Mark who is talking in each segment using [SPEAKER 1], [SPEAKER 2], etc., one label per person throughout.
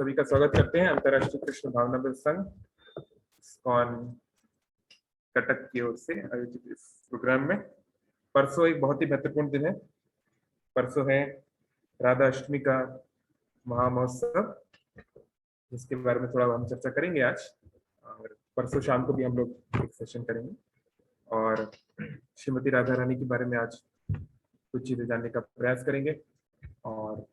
[SPEAKER 1] सभी का स्वागत करते हैं अंतर्राष्ट्रीय कृष्ण भावनामृत संघ इस्कॉन कटक की ओर से आयोजित इस प्रोग्राम में। परसों एक बहुत ही महत्वपूर्ण दिन है। परसों है राधा अष्टमी का महामहोत्सव, जिसके बारे में थोड़ा हम चर्चा करेंगे आज। और परसों शाम को भी हम लोग एक सेशन करेंगे और श्रीमती राधा रानी के बारे में आज कुछ चीजें जानने का प्रयास करेंगे। और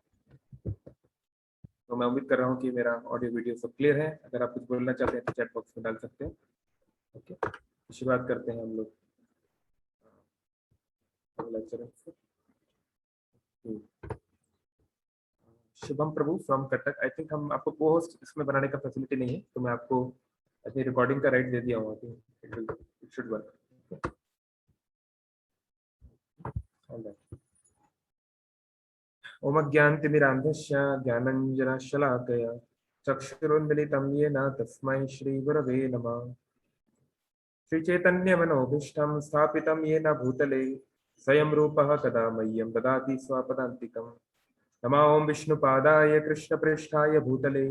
[SPEAKER 1] तो मैं उम्मीद कर रहा हूँ कि मेरा ऑडियो वीडियो सब क्लियर है। अगर आप कुछ बोलना चाहते हैं तो चैट बॉक्स में डाल सकते हैं। ओके, शुरुआत करते हैं हम लोग लेक्चर से। शुभम प्रभु फ्रॉम कटक। आई थिंक हम आपको को होस्ट इसमें बनाने का फैसिलिटी नहीं है, तो मैं आपको अपनी रिकॉर्डिंग का राइट दे दिया हूँ। It should work. ओम ज्ञानतिमिरान्धस्य ज्ञानञ्जनशलाकया चक्षुरुन्मिलितं येन तस्मै श्रीगुरवे नमः। श्रीचैतन्यमनोभीष्टं स्थापितं येन भूतले स्वयं रूपः कदा मह्यं ददाति स्वपदान्तिकम्। नमः ओं विष्णुपादाय कृष्णप्रेष्ठाय भूतले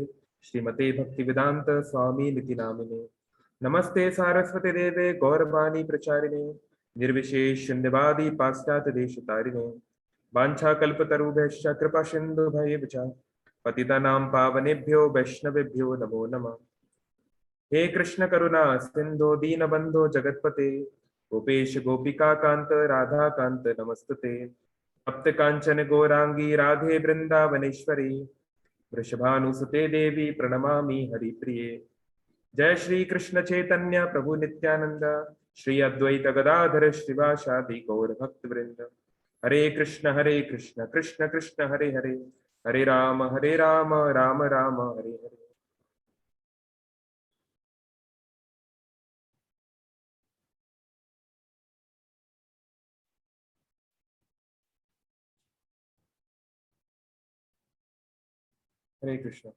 [SPEAKER 1] श्रीमते भक्तिवेदान्त स्वामिनिति नामिने। नमस्ते सारस्वती देवे गौरवाणी प्रचारिणे निर्विशेष शून्यवादी पाश्चात्य देशतारिणे। वाञ्छाकल्पतरुभ्यश्च कृपा सिन्धुभ्येव च पतितानां पावनेभ्यो वैष्णवेभ्यो नमो नमः। हे कृष्ण करुणा सिंधु दीनबंधो जगतपते गोपेश गोपिका कांत राधा कांत नमस्तुते। तप्त कांचन गौरांगी राधे वृंदावनेश्वरी वृषभानुसुते देवी प्रणमामि हरिप्रिये। जय श्री कृष्ण चैतन्य प्रभु नित्यानंद श्री अद्वैत गदाधर श्रीवासादि गौर भक्त वृंद। हरे कृष्ण कृष्ण कृष्ण हरे हरे, हरे राम राम राम हरे हरे। हरे कृष्ण।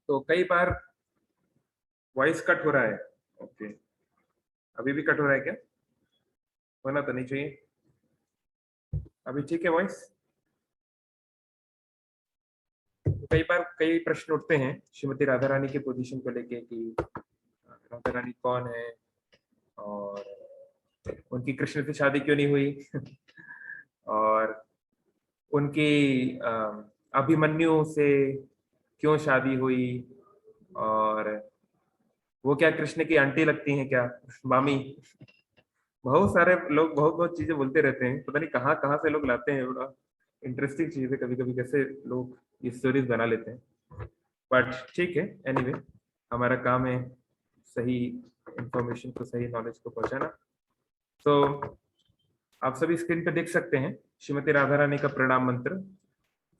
[SPEAKER 1] तो कई बार वॉइस कट हो रहा है। ओके, अभी भी कट हो रहा है क्या? होना तो नहीं चाहिए। अभी ठीक है वॉइस? कई बार कई प्रश्न उठते हैं श्रीमती राधा रानी के पोजीशन को लेके कि राधा रानी कौन है और उनकी कृष्ण से शादी क्यों नहीं हुई और उनकी अभिमन्यु से क्यों शादी हुई, और वो क्या कृष्ण की आंटी लगती हैं क्या, मामी? बहुत सारे लोग बहुत बहुत चीजें बोलते रहते हैं, पता नहीं कहाँ कहाँ से लोग लाते हैं। बड़ा इंटरेस्टिंग चीज है, कभी कभी कैसे लोग ये स्टोरीज बना लेते हैं। बट ठीक है, एनीवे हमारा काम है सही इंफॉर्मेशन को, सही नॉलेज को पहुंचाना। तो आप सभी स्क्रीन पे देख सकते हैं श्रीमती राधा रानी का प्रणाम मंत्र।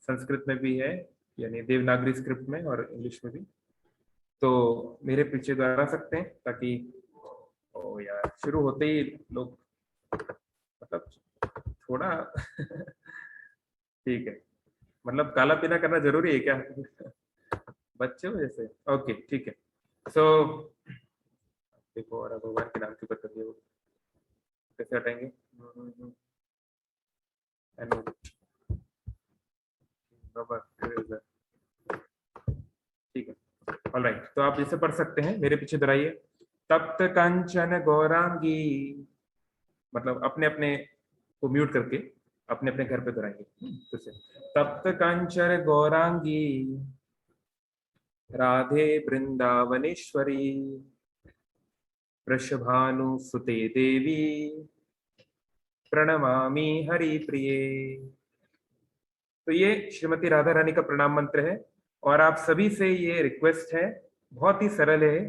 [SPEAKER 1] संस्कृत में भी है, यानी देवनागरी स्क्रिप्ट में, और इंग्लिश में भी। तो मेरे पीछे दोहरा सकते हैं ताकि ओ यार शुरू होते ही लोग मतलब थोड़ा ठीक है, मतलब काला पीना करना जरूरी है क्या? बच्चे हो जैसे। ओके ठीक है। सो देखो, और भगवान के नाम की ऊपर करिए, वो कैसे हटाएंगे? ठीक है, ऑलराइट। तो आप इसे पढ़ सकते हैं, मेरे पीछे दोहराइए। तप्त कंचन गौरांगी, मतलब अपने अपने को म्यूट करके अपने अपने घर पे दोहराएंगे। तो से तप्त कंचन गौरांगी राधे वृंदावनेश्वरी वृषभानुसुते देवी प्रणमामि हरि प्रिये। तो ये श्रीमती राधा रानी का प्रणाम मंत्र है। और आप सभी से ये रिक्वेस्ट है, बहुत ही सरल है,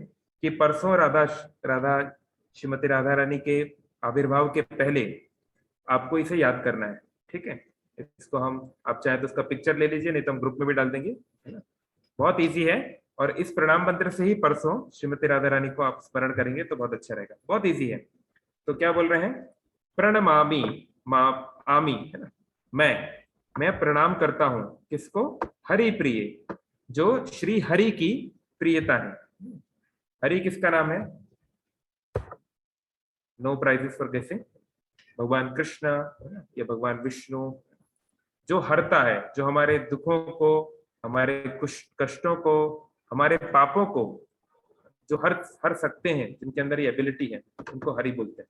[SPEAKER 1] कि परसों राधा राधा श्रीमती राधा रानी के आविर्भाव के पहले आपको इसे याद करना है। ठीक है, इसको हम, आप चाहे तो उसका पिक्चर ले लीजिए, नहीं तो हम ग्रुप में भी डाल देंगे, है ना। बहुत इजी है। और इस प्रणाम मंत्र से ही परसों श्रीमती राधा रानी को आप स्मरण करेंगे तो बहुत अच्छा रहेगा। बहुत इजी है। तो क्या बोल रहे हैं? प्रणमामि, माँ आमी है ना, मैं प्रणाम करता हूं किसको? हरि प्रिय, जो श्री हरि की प्रियता है। हरि किसका नाम है? नो प्राइजेस फॉर गेसिंग। भगवान कृष्ण या भगवान विष्णु, जो हरता है, जो हमारे दुखों को, हमारे कष्टों को, हमारे पापों को जो हर सकते हैं, जिनके अंदर ये एबिलिटी है, उनको हरि बोलते हैं।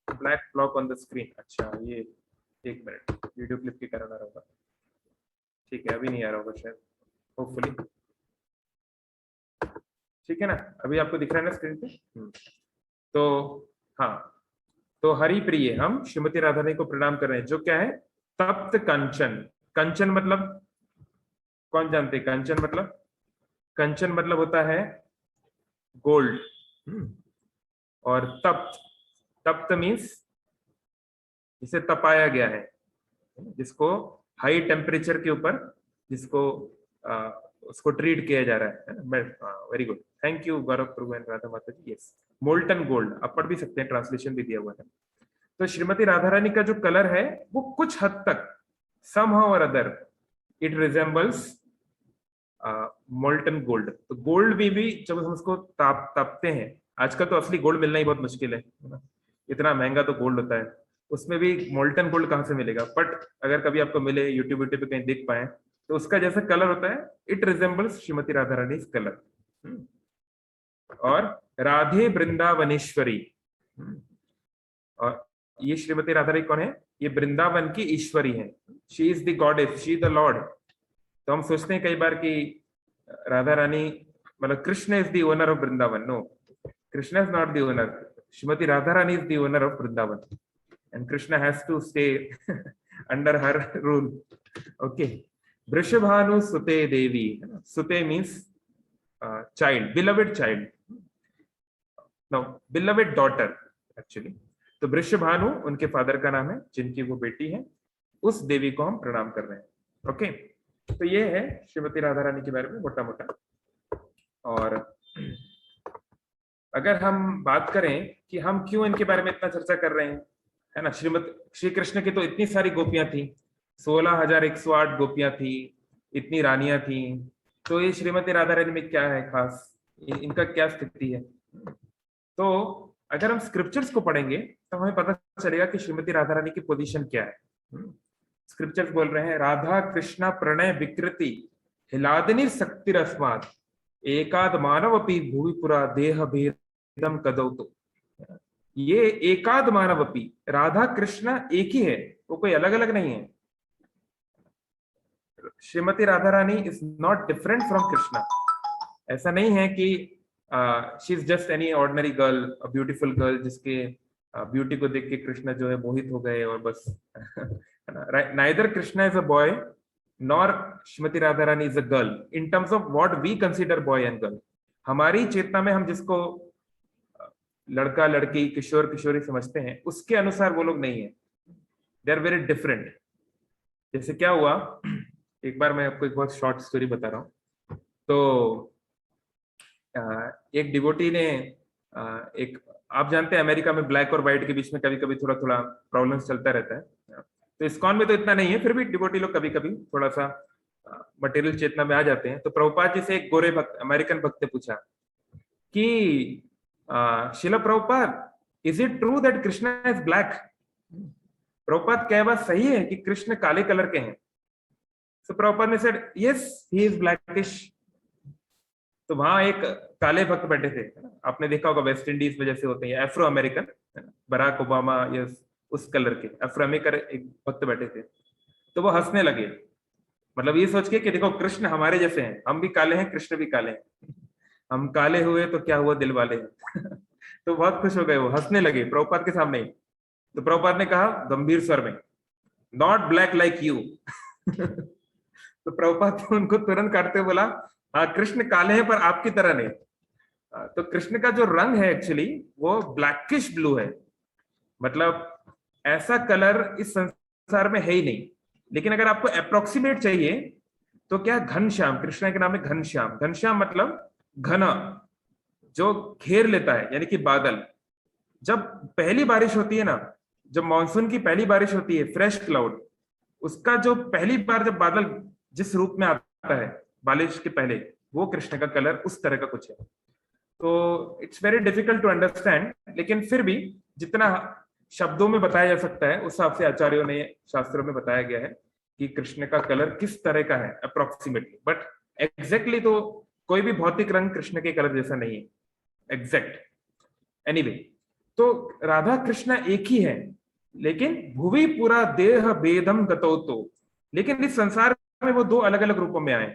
[SPEAKER 1] Black block on the screen, अच्छा ये एक मिनट, वीडियो क्लिप के कारण आ रहा होगा। ठीक है, अभी नहीं आ रहा होगा शायद, होपफुली। ठीक है ना, अभी आपको दिख रहा है ना स्क्रीन पे? तो हाँ, तो हरि प्रिय हम श्रीमती राधा रानी को प्रणाम कर रहे हैं, जो क्या है, तप्त कंचन। कंचन मतलब कौन जानते हैं? कंचन मतलब, कंचन मतलब होता है गोल्ड। और तप्त, तप्त मीन्स जिसे तपाया गया है, जिसको हाई टेम्परेचर के ऊपर, जिसको उसको ट्रीट किया जा रहा है। Very good, thank you Gaurav Prabhu and Radha माता जी। यस, मोल्टन गोल्ड, आप पढ़ भी सकते हैं, ट्रांसलेशन भी दिया हुआ है। तो श्रीमती राधा रानी का जो कलर है वो कुछ हद तक, somehow or other, it resembles molten gold. तो गोल्ड भी जब हम उसको तापते हैं, आजकल तो असली गोल्ड मिलना ही बहुत मुश्किल है ना, इतना महंगा तो गोल्ड होता है, उसमें भी मोल्टन गोल्ड कहाँ से मिलेगा? बट अगर कभी आपको मिले, यूट्यूब पे कहीं देख पाए, तो उसका जैसा कलर होता है, it resembles Shrimati Radha Rani colour. और राधे वृंदावनेश्वरी, और ये श्रीमती राधा रानी कौन है? ये वृंदावन की ईश्वरी है। She is the goddess, she is the Lord. तो हम सोचते हैं कई बार कि राधा रानी मतलब Krishna is the owner of Vrindavan. No, Krishna is not the owner, Shrimati Radha Rani is the owner of Vrindavan, and Krishna has to stay under her rule. Okay, Vrishabhanu सुते देवी, सुते means child, beloved child, no beloved daughter actually. तो वृषभानु उनके फादर का नाम है, जिनकी वो बेटी है, उस देवी को हम प्रणाम कर रहे हैं। ओके, तो ये है श्रीमती राधा रानी के बारे में मोटा मोटा। और अगर हम बात करें कि हम क्यों इनके बारे में इतना चर्चा कर रहे हैं, है ना, श्री कृष्ण की तो इतनी सारी गोपियां थी, 16,108 गोपियां थी, इतनी रानियां थी, तो ये श्रीमती राधा रानी में क्या है खास, इनका क्या स्थिति है? तो अगर हम स्क्रिप्चर्स को पढ़ेंगे तो हमें पता चलेगा कि श्रीमती राधा रानी की पोजीशन क्या है। स्क्रिप्चर्स बोल रहे हैं, राधा कृष्णा प्रणय विकृति हिलादनी शक्तिरस्मात् एकाद मानव अपि भुविपुरा देह भेदम कदौतु। ये एकाद मानव अपि, राधा कृष्ण एक ही है, वो कोई अलग अलग नहीं है। Shrimati Radha Rani is not different from Krishna. ऐसा नहीं है कि she is just any ordinary girl, a beautiful girl, जिसके ब्यूटी को देख के कृष्ण जो है मोहित हो गए और बस। Neither Krishna is a boy nor Shrimati Radha Rani is a girl in terms of what we consider boy and girl. हमारी चेतना में हम जिसको लड़का लड़की किशोर किशोरी समझते हैं, उसके अनुसार वो लोग नहीं है, दे आर वेरी डिफरेंट। जैसे क्या हुआ, एक बार मैं आपको एक बहुत शॉर्ट स्टोरी बता रहा हूँ। तो एक डिवोटी ने एक, आप जानते हैं अमेरिका में ब्लैक और व्हाइट के बीच में कभी कभी थोड़ा थोड़ा प्रॉब्लम्स चलता रहता है। तो इस्कॉन में तो इतना नहीं है, फिर भी डिवोटी लोग कभी कभी थोड़ा सा मटेरियल चेतना में आ जाते हैं। तो प्रभुपाद जी से एक गोरे भक्त, अमेरिकन भक्त ने पूछा कि शिला Prabhupada, is it true that Krishna is black? Prabhupada, क्या बात सही है कि कृष्ण काले कलर के हैं? तो प्रभुपाद ने said, yes he is blackish. तो वहां एक काले भक्त बैठे थे, आपने देखा होगा वेस्ट इंडीज में जैसे होते हैं अफ्रो अमेरिकन, बराक ओबामा या उस कलर के अफ्रो अमेरिकन एक भक्त बैठे थे। तो वो हंसने लगे, मतलब ये सोच के कि देखो कृष्ण हमारे जैसे हैं, हम भी काले हैं, कृष्ण भी काले हैं, हम काले हुए तो क्या हुआ, दिल वाले हैं। तो बहुत खुश हो गए, वो हंसने लगे प्रभुपाद के सामने ही। तो प्रभुपाद ने कहा गंभीर स्वर में, नॉट ब्लैक लाइक यू। तो प्रभुपाद ने उनको तुरंत काटते बोला, हाँ कृष्ण काले हैं पर आपकी तरह नहीं। तो कृष्ण का जो रंग है एक्चुअली वो ब्लैकिश ब्लू है, मतलब ऐसा कलर इस संसार में है ही नहीं। लेकिन अगर आपको अप्रोक्सीमेट चाहिए तो क्या, घनश्याम, कृष्ण के नाम है घनश्याम। घनश्याम मतलब घना, जो घेर लेता है, यानी कि बादल। जब पहली बारिश होती है ना, जब मानसून की पहली बारिश होती है, फ्रेश क्लाउड, उसका जो पहली बार जब बादल जिस रूप में आता है बारिश के पहले, वो कृष्ण का कलर उस तरह का कुछ है। तो it's very difficult to understand, लेकिन फिर भी जितना शब्दों में बताया जा सकता है, उस हिसाब से आचार्यों ने शास्त्रों में बताया गया है कि कृष्ण का कलर किस तरह का है अप्रोक्सीमेटली, बट एग्जैक्टली तो कोई भी भौतिक रंग कृष्ण के कलर जैसा नहीं है एग्जैक्ट। एनीवे, तो राधा कृष्ण एक ही है, लेकिन भुवि पूरा देह भेदम गतो, तो लेकिन इस संसार में वो दो अलग अलग रूपों में आए।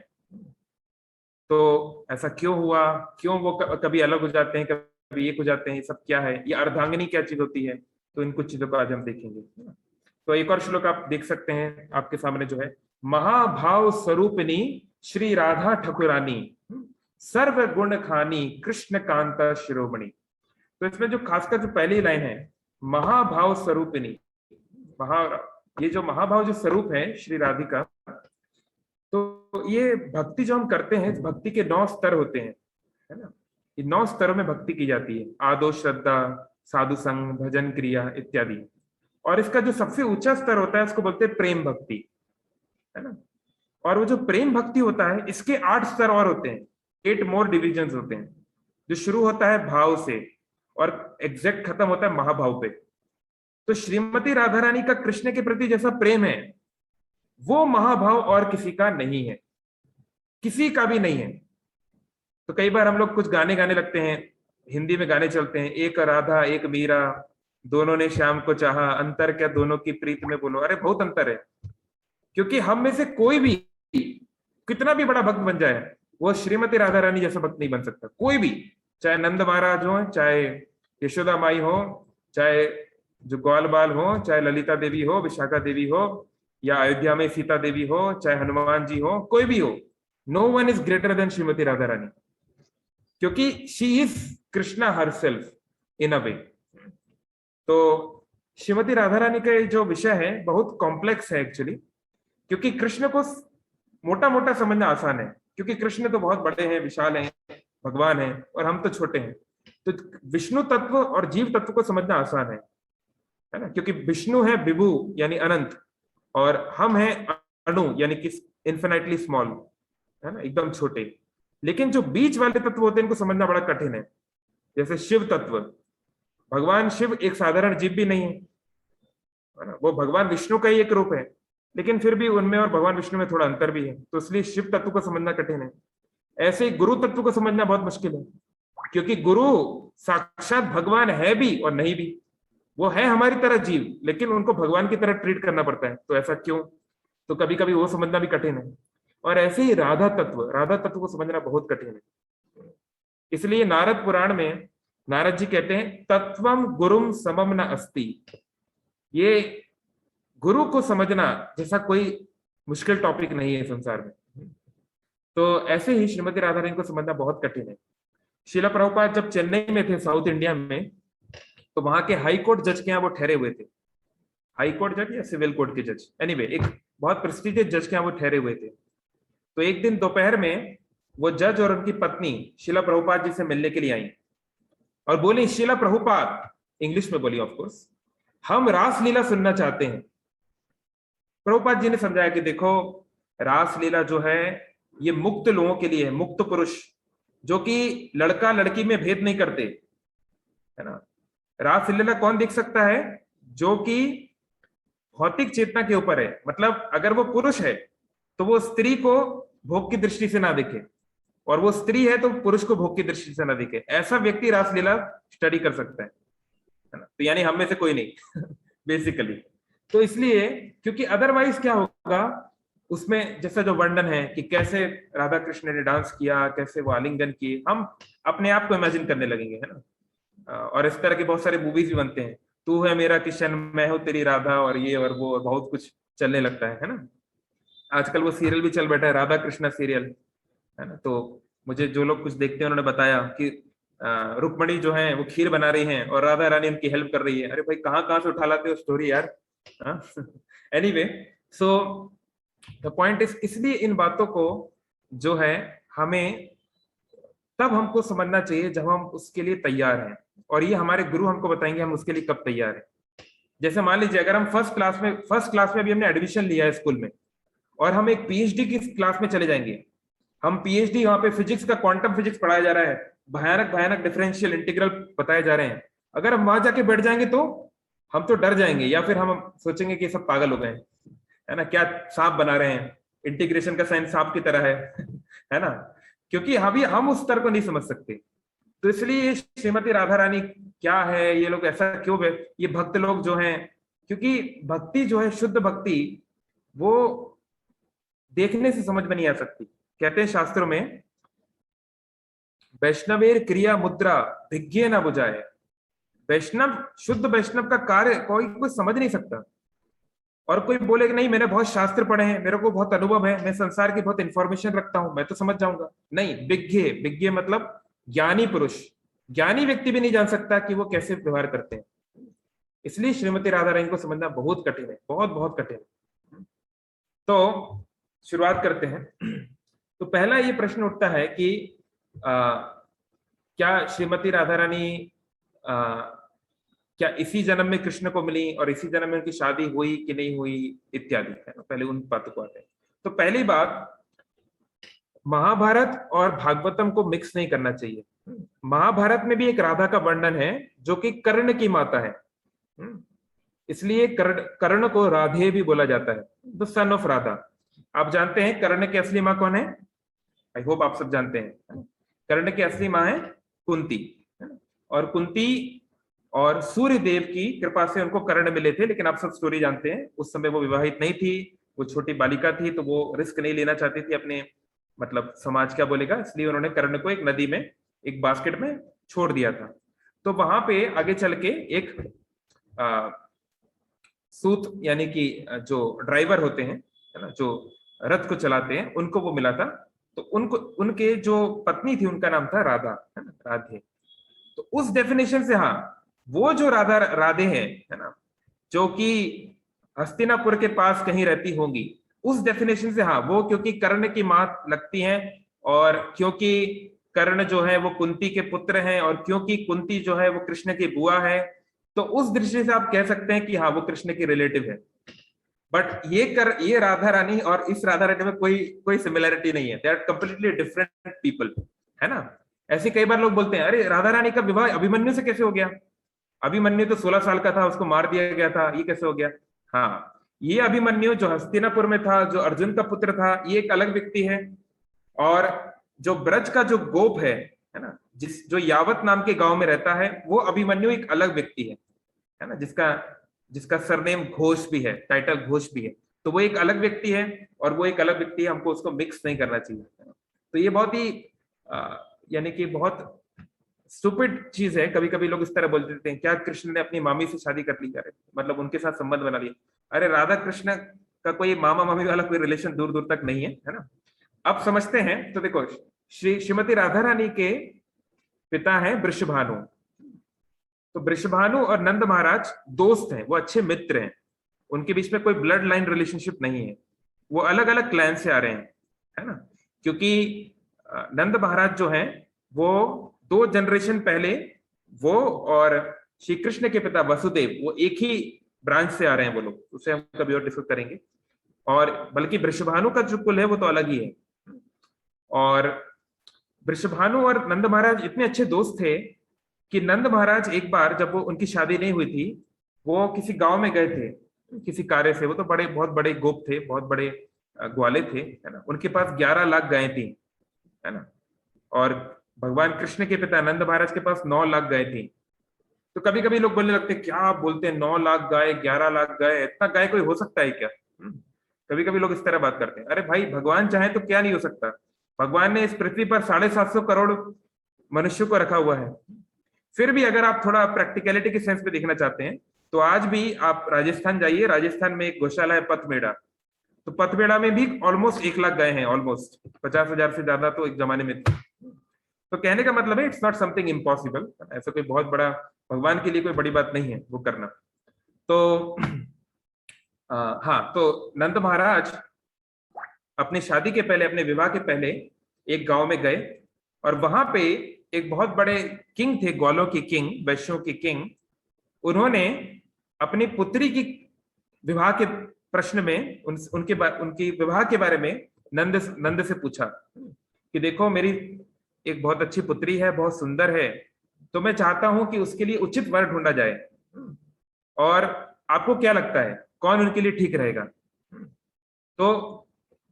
[SPEAKER 1] तो ऐसा क्यों हुआ, क्यों वो कभी अलग हो जाते हैं, कभी एक हो जाते हैं, ये सब क्या है, ये अर्धांगिनी क्या चीज होती है, तो इन कुछ चीजों को आज हम देखेंगे। तो एक और श्लोक आप देख सकते हैं आपके सामने जो है, महाभाव स्वरूपिणी श्री राधा ठकुरानी सर्व गुण खानी कृष्ण कांता शिरोमणि। तो इसमें जो खासकर जो पहली लाइन है महाभाव स्वरूपिणी, महा ये जो महाभाव जो स्वरूप है श्री राधिका, तो ये भक्ति जो हम करते हैं, भक्ति के 9 स्तर होते हैं, है ना। ये 9 स्तरों में भक्ति की जाती है, आदो श्रद्धा, साधु संग, भजन क्रिया इत्यादि। और इसका जो सबसे ऊंचा स्तर होता है उसको बोलते हैं प्रेम भक्ति, है ना। और वो जो प्रेम भक्ति होता है इसके 8 स्तर और होते हैं, 8 मोर डिविजन्स होते हैं, जो शुरू होता है भाव से और एग्जैक्ट खत्म होता है महाभाव पे। तो श्रीमती राधा रानी का कृष्ण के प्रति जैसा प्रेम है, वो महाभाव और किसी का नहीं है, किसी का भी नहीं है। तो कई बार हम लोग कुछ गाने गाने लगते हैं, हिंदी में गाने चलते हैं, एक राधा एक मीरा दोनों ने श्याम को चाहा, अंतर क्या दोनों की प्रीत में, बोलो अरे बहुत अंतर है। क्योंकि हम में से कोई भी कितना भी बड़ा भक्त बन जाए, वो श्रीमती राधा रानी जैसा भक्त नहीं बन सकता, कोई भी, चाहे नंद महाराज हो, चाहे यशोदा माई हो, चाहे जो ग्वाल बाल हो, चाहे ललिता देवी हो, विशाखा देवी हो, या अयोध्या में सीता देवी हो, चाहे हनुमान जी हो, कोई भी हो, no one is greater than Shrimati Radha Rani, क्योंकि she is Krishna herself in a way. तो श्रीमती राधा रानी का जो विषय है बहुत कॉम्प्लेक्स है एक्चुअली, क्योंकि कृष्ण को मोटा मोटा समझना आसान है, क्योंकि कृष्ण तो बहुत बड़े हैं, विशाल हैं, भगवान हैं, और हम तो छोटे हैं। तो विष्णु तत्व और जीव तत्व को समझना आसान है ना, क्योंकि विष्णु है विभु यानी अनंत, और हम हैं अणु यानी कि इन्फिनिटली स्मॉल, है ना, एकदम छोटे। लेकिन जो बीच वाले तत्व होते हैं इनको समझना बड़ा कठिन है। जैसे शिव तत्व, भगवान शिव एक साधारण जीव भी नहीं है ना, वो भगवान विष्णु का ही एक रूप है, लेकिन फिर भी उनमें और भगवान विष्णु में थोड़ा अंतर भी है, तो इसलिए शिव तत्व को समझना कठिन है। ऐसे ही गुरु तत्व को समझना बहुत मुश्किल है, क्योंकि गुरु साक्षात भगवान है भी और नहीं भी, वो है हमारी तरह जीव, लेकिन उनको भगवान की तरह ट्रीट करना पड़ता है, तो ऐसा क्यों, तो कभी कभी वो समझना भी कठिन है। और ऐसे ही राधा तत्व को समझना बहुत कठिन है। इसलिए नारद पुराण में नारद जी कहते हैं तत्वम गुरुम समम न अस्ति, ये गुरु को समझना जैसा कोई मुश्किल टॉपिक नहीं है संसार में। तो ऐसे ही श्रीमती राधा रानी को समझना बहुत कठिन है। श्रीला प्रभुपाद जब चेन्नई में थे साउथ इंडिया में, तो वहां के हाई कोर्ट जज के यहाँ वो ठहरे हुए थे, हाई कोर्ट जज या सिविल कोर्ट के जज, एनीवे एक बहुत प्रेस्टिजियस जज के यहाँ वो ठहरे हुए थे। तो एक दिन दोपहर में वो जज और उनकी पत्नी शीला प्रभुपाद जी से मिलने के लिए आई और बोली, शीला प्रभुपाद, इंग्लिश में बोली ऑफ कोर्स, हम रासलीला सुनना चाहते हैं। प्रभुपाद जी ने समझाया कि देखो, रासलीला जो है ये मुक्त लोगों के लिए है, मुक्त पुरुष जो कि लड़का लड़की में भेद नहीं करते, है ना। रासलीला कौन देख सकता है, जो कि भौतिक चेतना के ऊपर है, मतलब अगर वो पुरुष है तो वो स्त्री को भोग की दृष्टि से ना देखे, और वो स्त्री है तो पुरुष को भोग की दृष्टि से ना देखे, ऐसा व्यक्ति रासलीला स्टडी कर सकता है ना। तो यानी हम में से कोई नहीं बेसिकली। तो इसलिए, क्योंकि अदरवाइज क्या होगा उसमें, जैसा जो वर्णन है कि कैसे राधा कृष्ण ने डांस किया, कैसे वो आलिंगन किए, हम अपने आप को इमेजिन करने लगेंगे, है ना। और इस तरह के बहुत सारे मूवीज भी बनते हैं, तू है मेरा किशन, मैं हूं तेरी राधा, और ये और वो, और बहुत कुछ चलने लगता है ना। आजकल वो सीरियल भी चल बैठा है, राधा कृष्णा सीरियल, है ना। तो मुझे जो लोग कुछ देखते हैं उन्होंने बताया कि रुक्मणी जो है वो खीर बना रही हैं और राधा रानी उनकी हेल्प कर रही है। अरे भाई, कहाँ कहाँ से उठा लाते हो स्टोरी यार। Anyway, so the point is, इसलिए इन बातों को जो है हमें तब हमको समझना चाहिए जब हम उसके लिए तैयार हैं, और ये हमारे गुरु हमको बताएंगे हम उसके लिए कब तैयार हैं। जैसे मान लीजिए, अगर हम फर्स्ट क्लास में अभी हमने एडमिशन लिया है स्कूल में, और हम एक पीएचडी की क्लास में चले जाएंगे, हम पीएचडी, वहां पे फिजिक्स का क्वांटम फिजिक्स पढ़ाया जा रहा है, भयानक भयानक डिफरेंशियल इंटीग्रल बताए जा रहे हैं, अगर हम वहां जाके बैठ जाएंगे तो हम तो डर जाएंगे, या फिर हम सोचेंगे कि सब पागल हो गए हैं, है ना, क्या सांप बना रहे हैं, इंटीग्रेशन का साइन सांप की तरह है है ना, क्योंकि अभी हम उस स्तर को नहीं समझ सकते। तो इसलिए श्रीमती राधा रानी क्या है, ये लोग ऐसा क्यों ये भक्त लोग जो हैं, क्योंकि भक्ति जो है, शुद्ध भक्ति, वो देखने से समझ में नहीं आ सकती। कहते हैं शास्त्रों में, वैष्णवेर क्रिया मुद्रा भिज्ञे न बुझाए। वैष्णव, शुद्ध वैष्णव का कार्य कोई कोई समझ नहीं सकता। और कोई बोले कि नहीं मैंने बहुत शास्त्र पढ़े हैं, मेरे को बहुत अनुभव है, मैं संसार की बहुत इंफॉर्मेशन रखता हूं, मैं तो समझ जाऊंगा। नहीं, विज्ञे, विज्ञे मतलब ज्ञानी पुरुष, ज्ञानी व्यक्ति भी नहीं जान सकता कि वो कैसे व्यवहार करते हैं। इसलिए श्रीमती राधा रानी को समझना बहुत कठिन है, बहुत बहुत कठिन है। तो शुरुआत करते हैं। तो पहला ये प्रश्न उठता है कि क्या श्रीमती राधा रानी क्या इसी जन्म में कृष्ण को मिली और इसी जन्म में उनकी शादी हुई कि नहीं हुई इत्यादि, है ना, पहले उन बातों को आते हैं। तो पहली बात, महाभारत और भागवतम को मिक्स नहीं करना चाहिए। महाभारत में भी एक राधा का वर्णन है जो कि कर्ण की माता है, इसलिए कर्ण को राधे भी बोला जाता है, द सन ऑफ राधा। आप जानते हैं कर्ण की असली माँ कौन है? आई होप आप सब जानते हैं। कर्ण की असली माँ है कुंती, और कुंती और सूर्य देव की कृपा से उनको कर्ण मिले थे। लेकिन आप सब स्टोरी जानते हैं, उस समय वो विवाहित नहीं थी, वो छोटी बालिका थी, तो वो रिस्क नहीं लेना चाहती थी, अपने मतलब समाज क्या बोलेगा, इसलिए उन्होंने कर्ण को एक नदी में, एक बास्केट में छोड़ दिया था। तो वहां पे आगे चल के एक सूत यानी कि जो ड्राइवर होते हैं, है ना, जो रथ को चलाते हैं, उनको वो मिला था। तो उनको, उनके जो पत्नी थी उनका नाम था राधा, है ना, राधे। तो उस डेफिनेशन से, हाँ, वो जो राधा राधे हैं, है ना, जो कि हस्तिनापुर के पास कहीं रहती होंगी, उस डेफिनेशन से हाँ, वो क्योंकि कर्ण की मां लगती हैं, और क्योंकि कर्ण जो है वो कुंती के पुत्र हैं, और क्योंकि कुंती जो है वो कृष्ण की बुआ है, तो उस दृष्टि से आप कह सकते हैं कि हाँ, वो कृष्ण की रिलेटिव है। बट ये राधा रानी और इस राधा रानी में कोई कोई सिमिलरिटी नहीं है, they are completely different people, है ना। ऐसे कई बार लोग बोलते हैं, अरे राधा रानी का विवाह अभिमन्यु से कैसे हो गया? अभिमन्यु तो 16 साल का था, उसको मार दिया गया था, ये कैसे हो गया? हाँ, ये अभिमन्यु जो हस्तिनापुर में था, जो अर्जुन का पुत्र था, ये एक अलग व्यक्ति है। और जो ब्रज का जो गोप है ना, जिस जो यावत नाम के गांव में रहता है, वो अभिमन्यु एक अलग व्यक्ति है ना, जिसका जिसका सरनेम घोष भी है, टाइटल घोष भी है। तो वो एक अलग व्यक्ति है, और वो एक अलग व्यक्ति है, हमको उसको मिक्स नहीं करना चाहिए। तो ये बहुत ही यानी कि बहुत स्टूपिड चीज है। कभी कभी लोग इस तरह बोल देते हैं, क्या कृष्ण ने अपनी मामी से शादी कर ली? क्या मतलब उनके साथ संबंध बना लिया? अरे राधा कृष्ण का कोई मामा मामी वाला कोई रिलेशन दूर दूर तक नहीं है ना। अब समझते हैं। तो देखो, श्रीमती राधा रानी के पिता हैं वृषभानु। तो वृषभानु और नंद महाराज दोस्त हैं, वो अच्छे मित्र हैं, उनके बीच में कोई ब्लड लाइन रिलेशनशिप नहीं है, वो अलग अलग क्लैन से आ रहे हैं, है ना। क्योंकि नंद महाराज जो हैं, वो 2 जनरेशन पहले, वो और श्री कृष्ण के पिता वसुदेव, वो एक ही ब्रांच से आ रहे हैं वो लोग, उसे हम कभी और डिस्कस करेंगे। और बल्कि वृषभानु का जो कुल है वो तो अलग ही है। और वृषभानु और नंद महाराज इतने अच्छे दोस्त थे कि नंद महाराज एक बार, जब वो उनकी शादी नहीं हुई थी, वो किसी गांव में गए थे किसी कार्य से। वो तो बड़े, बहुत बड़े गोप थे, बहुत बड़े ग्वाले थे, है ना। उनके पास 11 लाख गायें थी, है ना। और भगवान कृष्ण के पिता नंद महाराज के पास 9 लाख गाय थी। तो कभी कभी लोग बोलने लगते, क्या आप बोलते हैं, 9 लाख गाय, 11 लाख गाय, इतना गाय कोई हो सकता है क्या? कभी कभी लोग इस तरह बात करते हैं। अरे भाई, भगवान चाहे तो क्या नहीं हो सकता। भगवान ने इस पृथ्वी पर 750 करोड़ मनुष्यों को रखा हुआ है। फिर भी अगर आप थोड़ा प्रैक्टिकलिटी के सेंस में देखना चाहते हैं, तो आज भी आप राजस्थान जाइए, राजस्थान में एक गौशाला है पथमेड़ा। तो पथमेड़ा में भी ऑलमोस्ट 1 लाख गाय हैं, ऑलमोस्ट 50,000 से ज्यादा तो एक जमाने में थी। तो कहने का मतलब है, इट्स नॉट समथिंग इम्पॉसिबल, ऐसा कोई बहुत बड़ा, भगवान के लिए कोई बड़ी बात नहीं है वो करना। तो हाँ, तो नंद महाराज अपनी शादी के पहले, अपने विवाह के पहले एक गांव में गए, और वहां पे एक बहुत बड़े किंग थे, ग्वालों के किंग, वैश्यों के किंग। उन्होंने अपनी पुत्री की विवाह के प्रश्न में उनकी विवाह के बारे में नंद से पूछा कि देखो, मेरी एक बहुत अच्छी पुत्री है, बहुत सुंदर है, तो मैं चाहता हूं कि उसके लिए उचित वर ढूंढा जाए। और आपको क्या लगता है कौन उनके लिए ठीक रहेगा? तो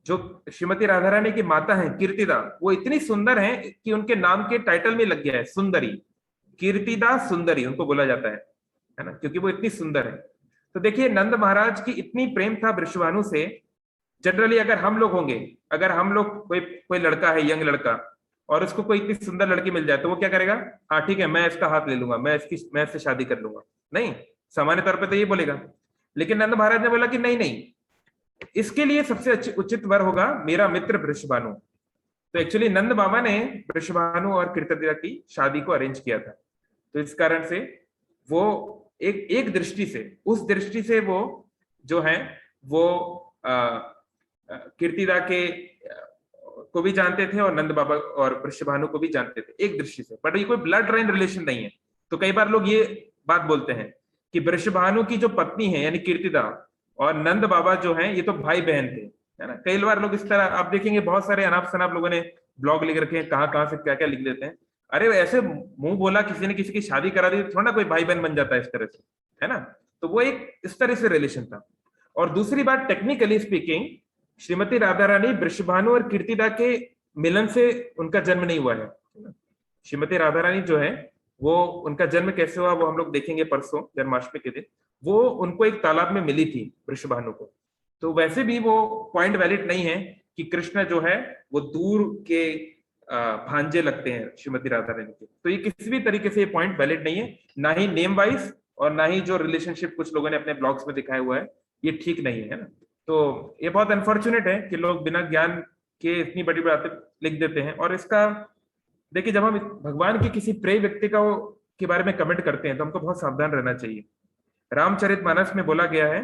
[SPEAKER 1] जो श्रीमती राधा रानी की माता है कीर्तिदा, वो इतनी सुंदर है कि उनके नाम के टाइटल में लग गया है सुंदरी। कीर्तिदा सुंदरी उनको बोला जाता है ना, क्योंकि वो इतनी सुंदर है। तो देखिए नंद महाराज की इतनी प्रेम था वृषभानु से। जनरली अगर हम लोग होंगे, अगर हम लोग कोई कोई लड़का है, यंग लड़का, और उसको कोई इतनी सुंदर लड़की मिल जाए तो वो क्या करेगा? हाँ ठीक है, मैं इसका हाथ ले लूंगा, मैं इससे शादी कर लूंगा। नहीं, सामान्य तौर पे तो ये बोलेगा। लेकिन नंद महाराज ने बोला कि नहीं नहीं, इसके लिए सबसे उचित वर होगा मेरा मित्र वृषभानु। तो एक्चुअली नंद बाबा ने वृषभानु और कीर्तिदा की शादी को अरेंज किया था। तो इस कारण से वो एक दृष्टि से, उस दृष्टि से वो जो है वो कीर्तिदा के को भी जानते थे और नंद बाबा और वृषभानु को भी जानते थे एक दृष्टि से, बट ये कोई ब्लड लाइन रिलेशन नहीं है। तो कई बार लोग ये बात बोलते हैं कि वृषभानु की जो पत्नी है यानी कीर्तिदा और नंद बाबा जो हैं ये तो भाई बहन थे, है ना। कई बार लोग इस तरह आप देखेंगे, बहुत सारे अनाप शनाप लोगों ने ब्लॉग लिख रखे हैं, कहाँ से क्या क्या लिख देते हैं। अरे ऐसे मुंह बोला किसी ने किसी की शादी करा दी, थोड़ा ना कोई भाई बहन बन जाता है इस तरह से, है ना। तो वो एक इस तरह से रिलेशन था। और दूसरी बात, टेक्निकली स्पीकिंग, श्रीमती राधा रानी वृषभानु और कीर्तिदा के मिलन से उनका जन्म नहीं हुआ है। श्रीमती राधा रानी जो है वो, उनका जन्म कैसे हुआ वो हम लोग देखेंगे परसों जन्माष्टमी के दिन। वो उनको एक तालाब में मिली थी वृषभानु को। तो वैसे भी वो पॉइंट वैलिड नहीं है कि कृष्ण जो है वो दूर के भांजे लगते हैं श्रीमती राधा रानी के। तो ये किसी भी तरीके से ये पॉइंट वैलिड नहीं है, ना ही नेम वाइज और ना ही जो रिलेशनशिप कुछ लोगों ने अपने ब्लॉग्स में दिखाया हुआ है, ये ठीक नहीं है ना। तो ये बहुत अनफॉर्चुनेट है कि लोग बिना ज्ञान के इतनी बड़ी बातें लिख देते हैं। और इसका देखिए, जब हम भगवान के किसी प्रिय व्यक्ति के बारे में कमेंट करते हैं तो हमको बहुत सावधान रहना चाहिए। रामचरितमानस में बोला गया है,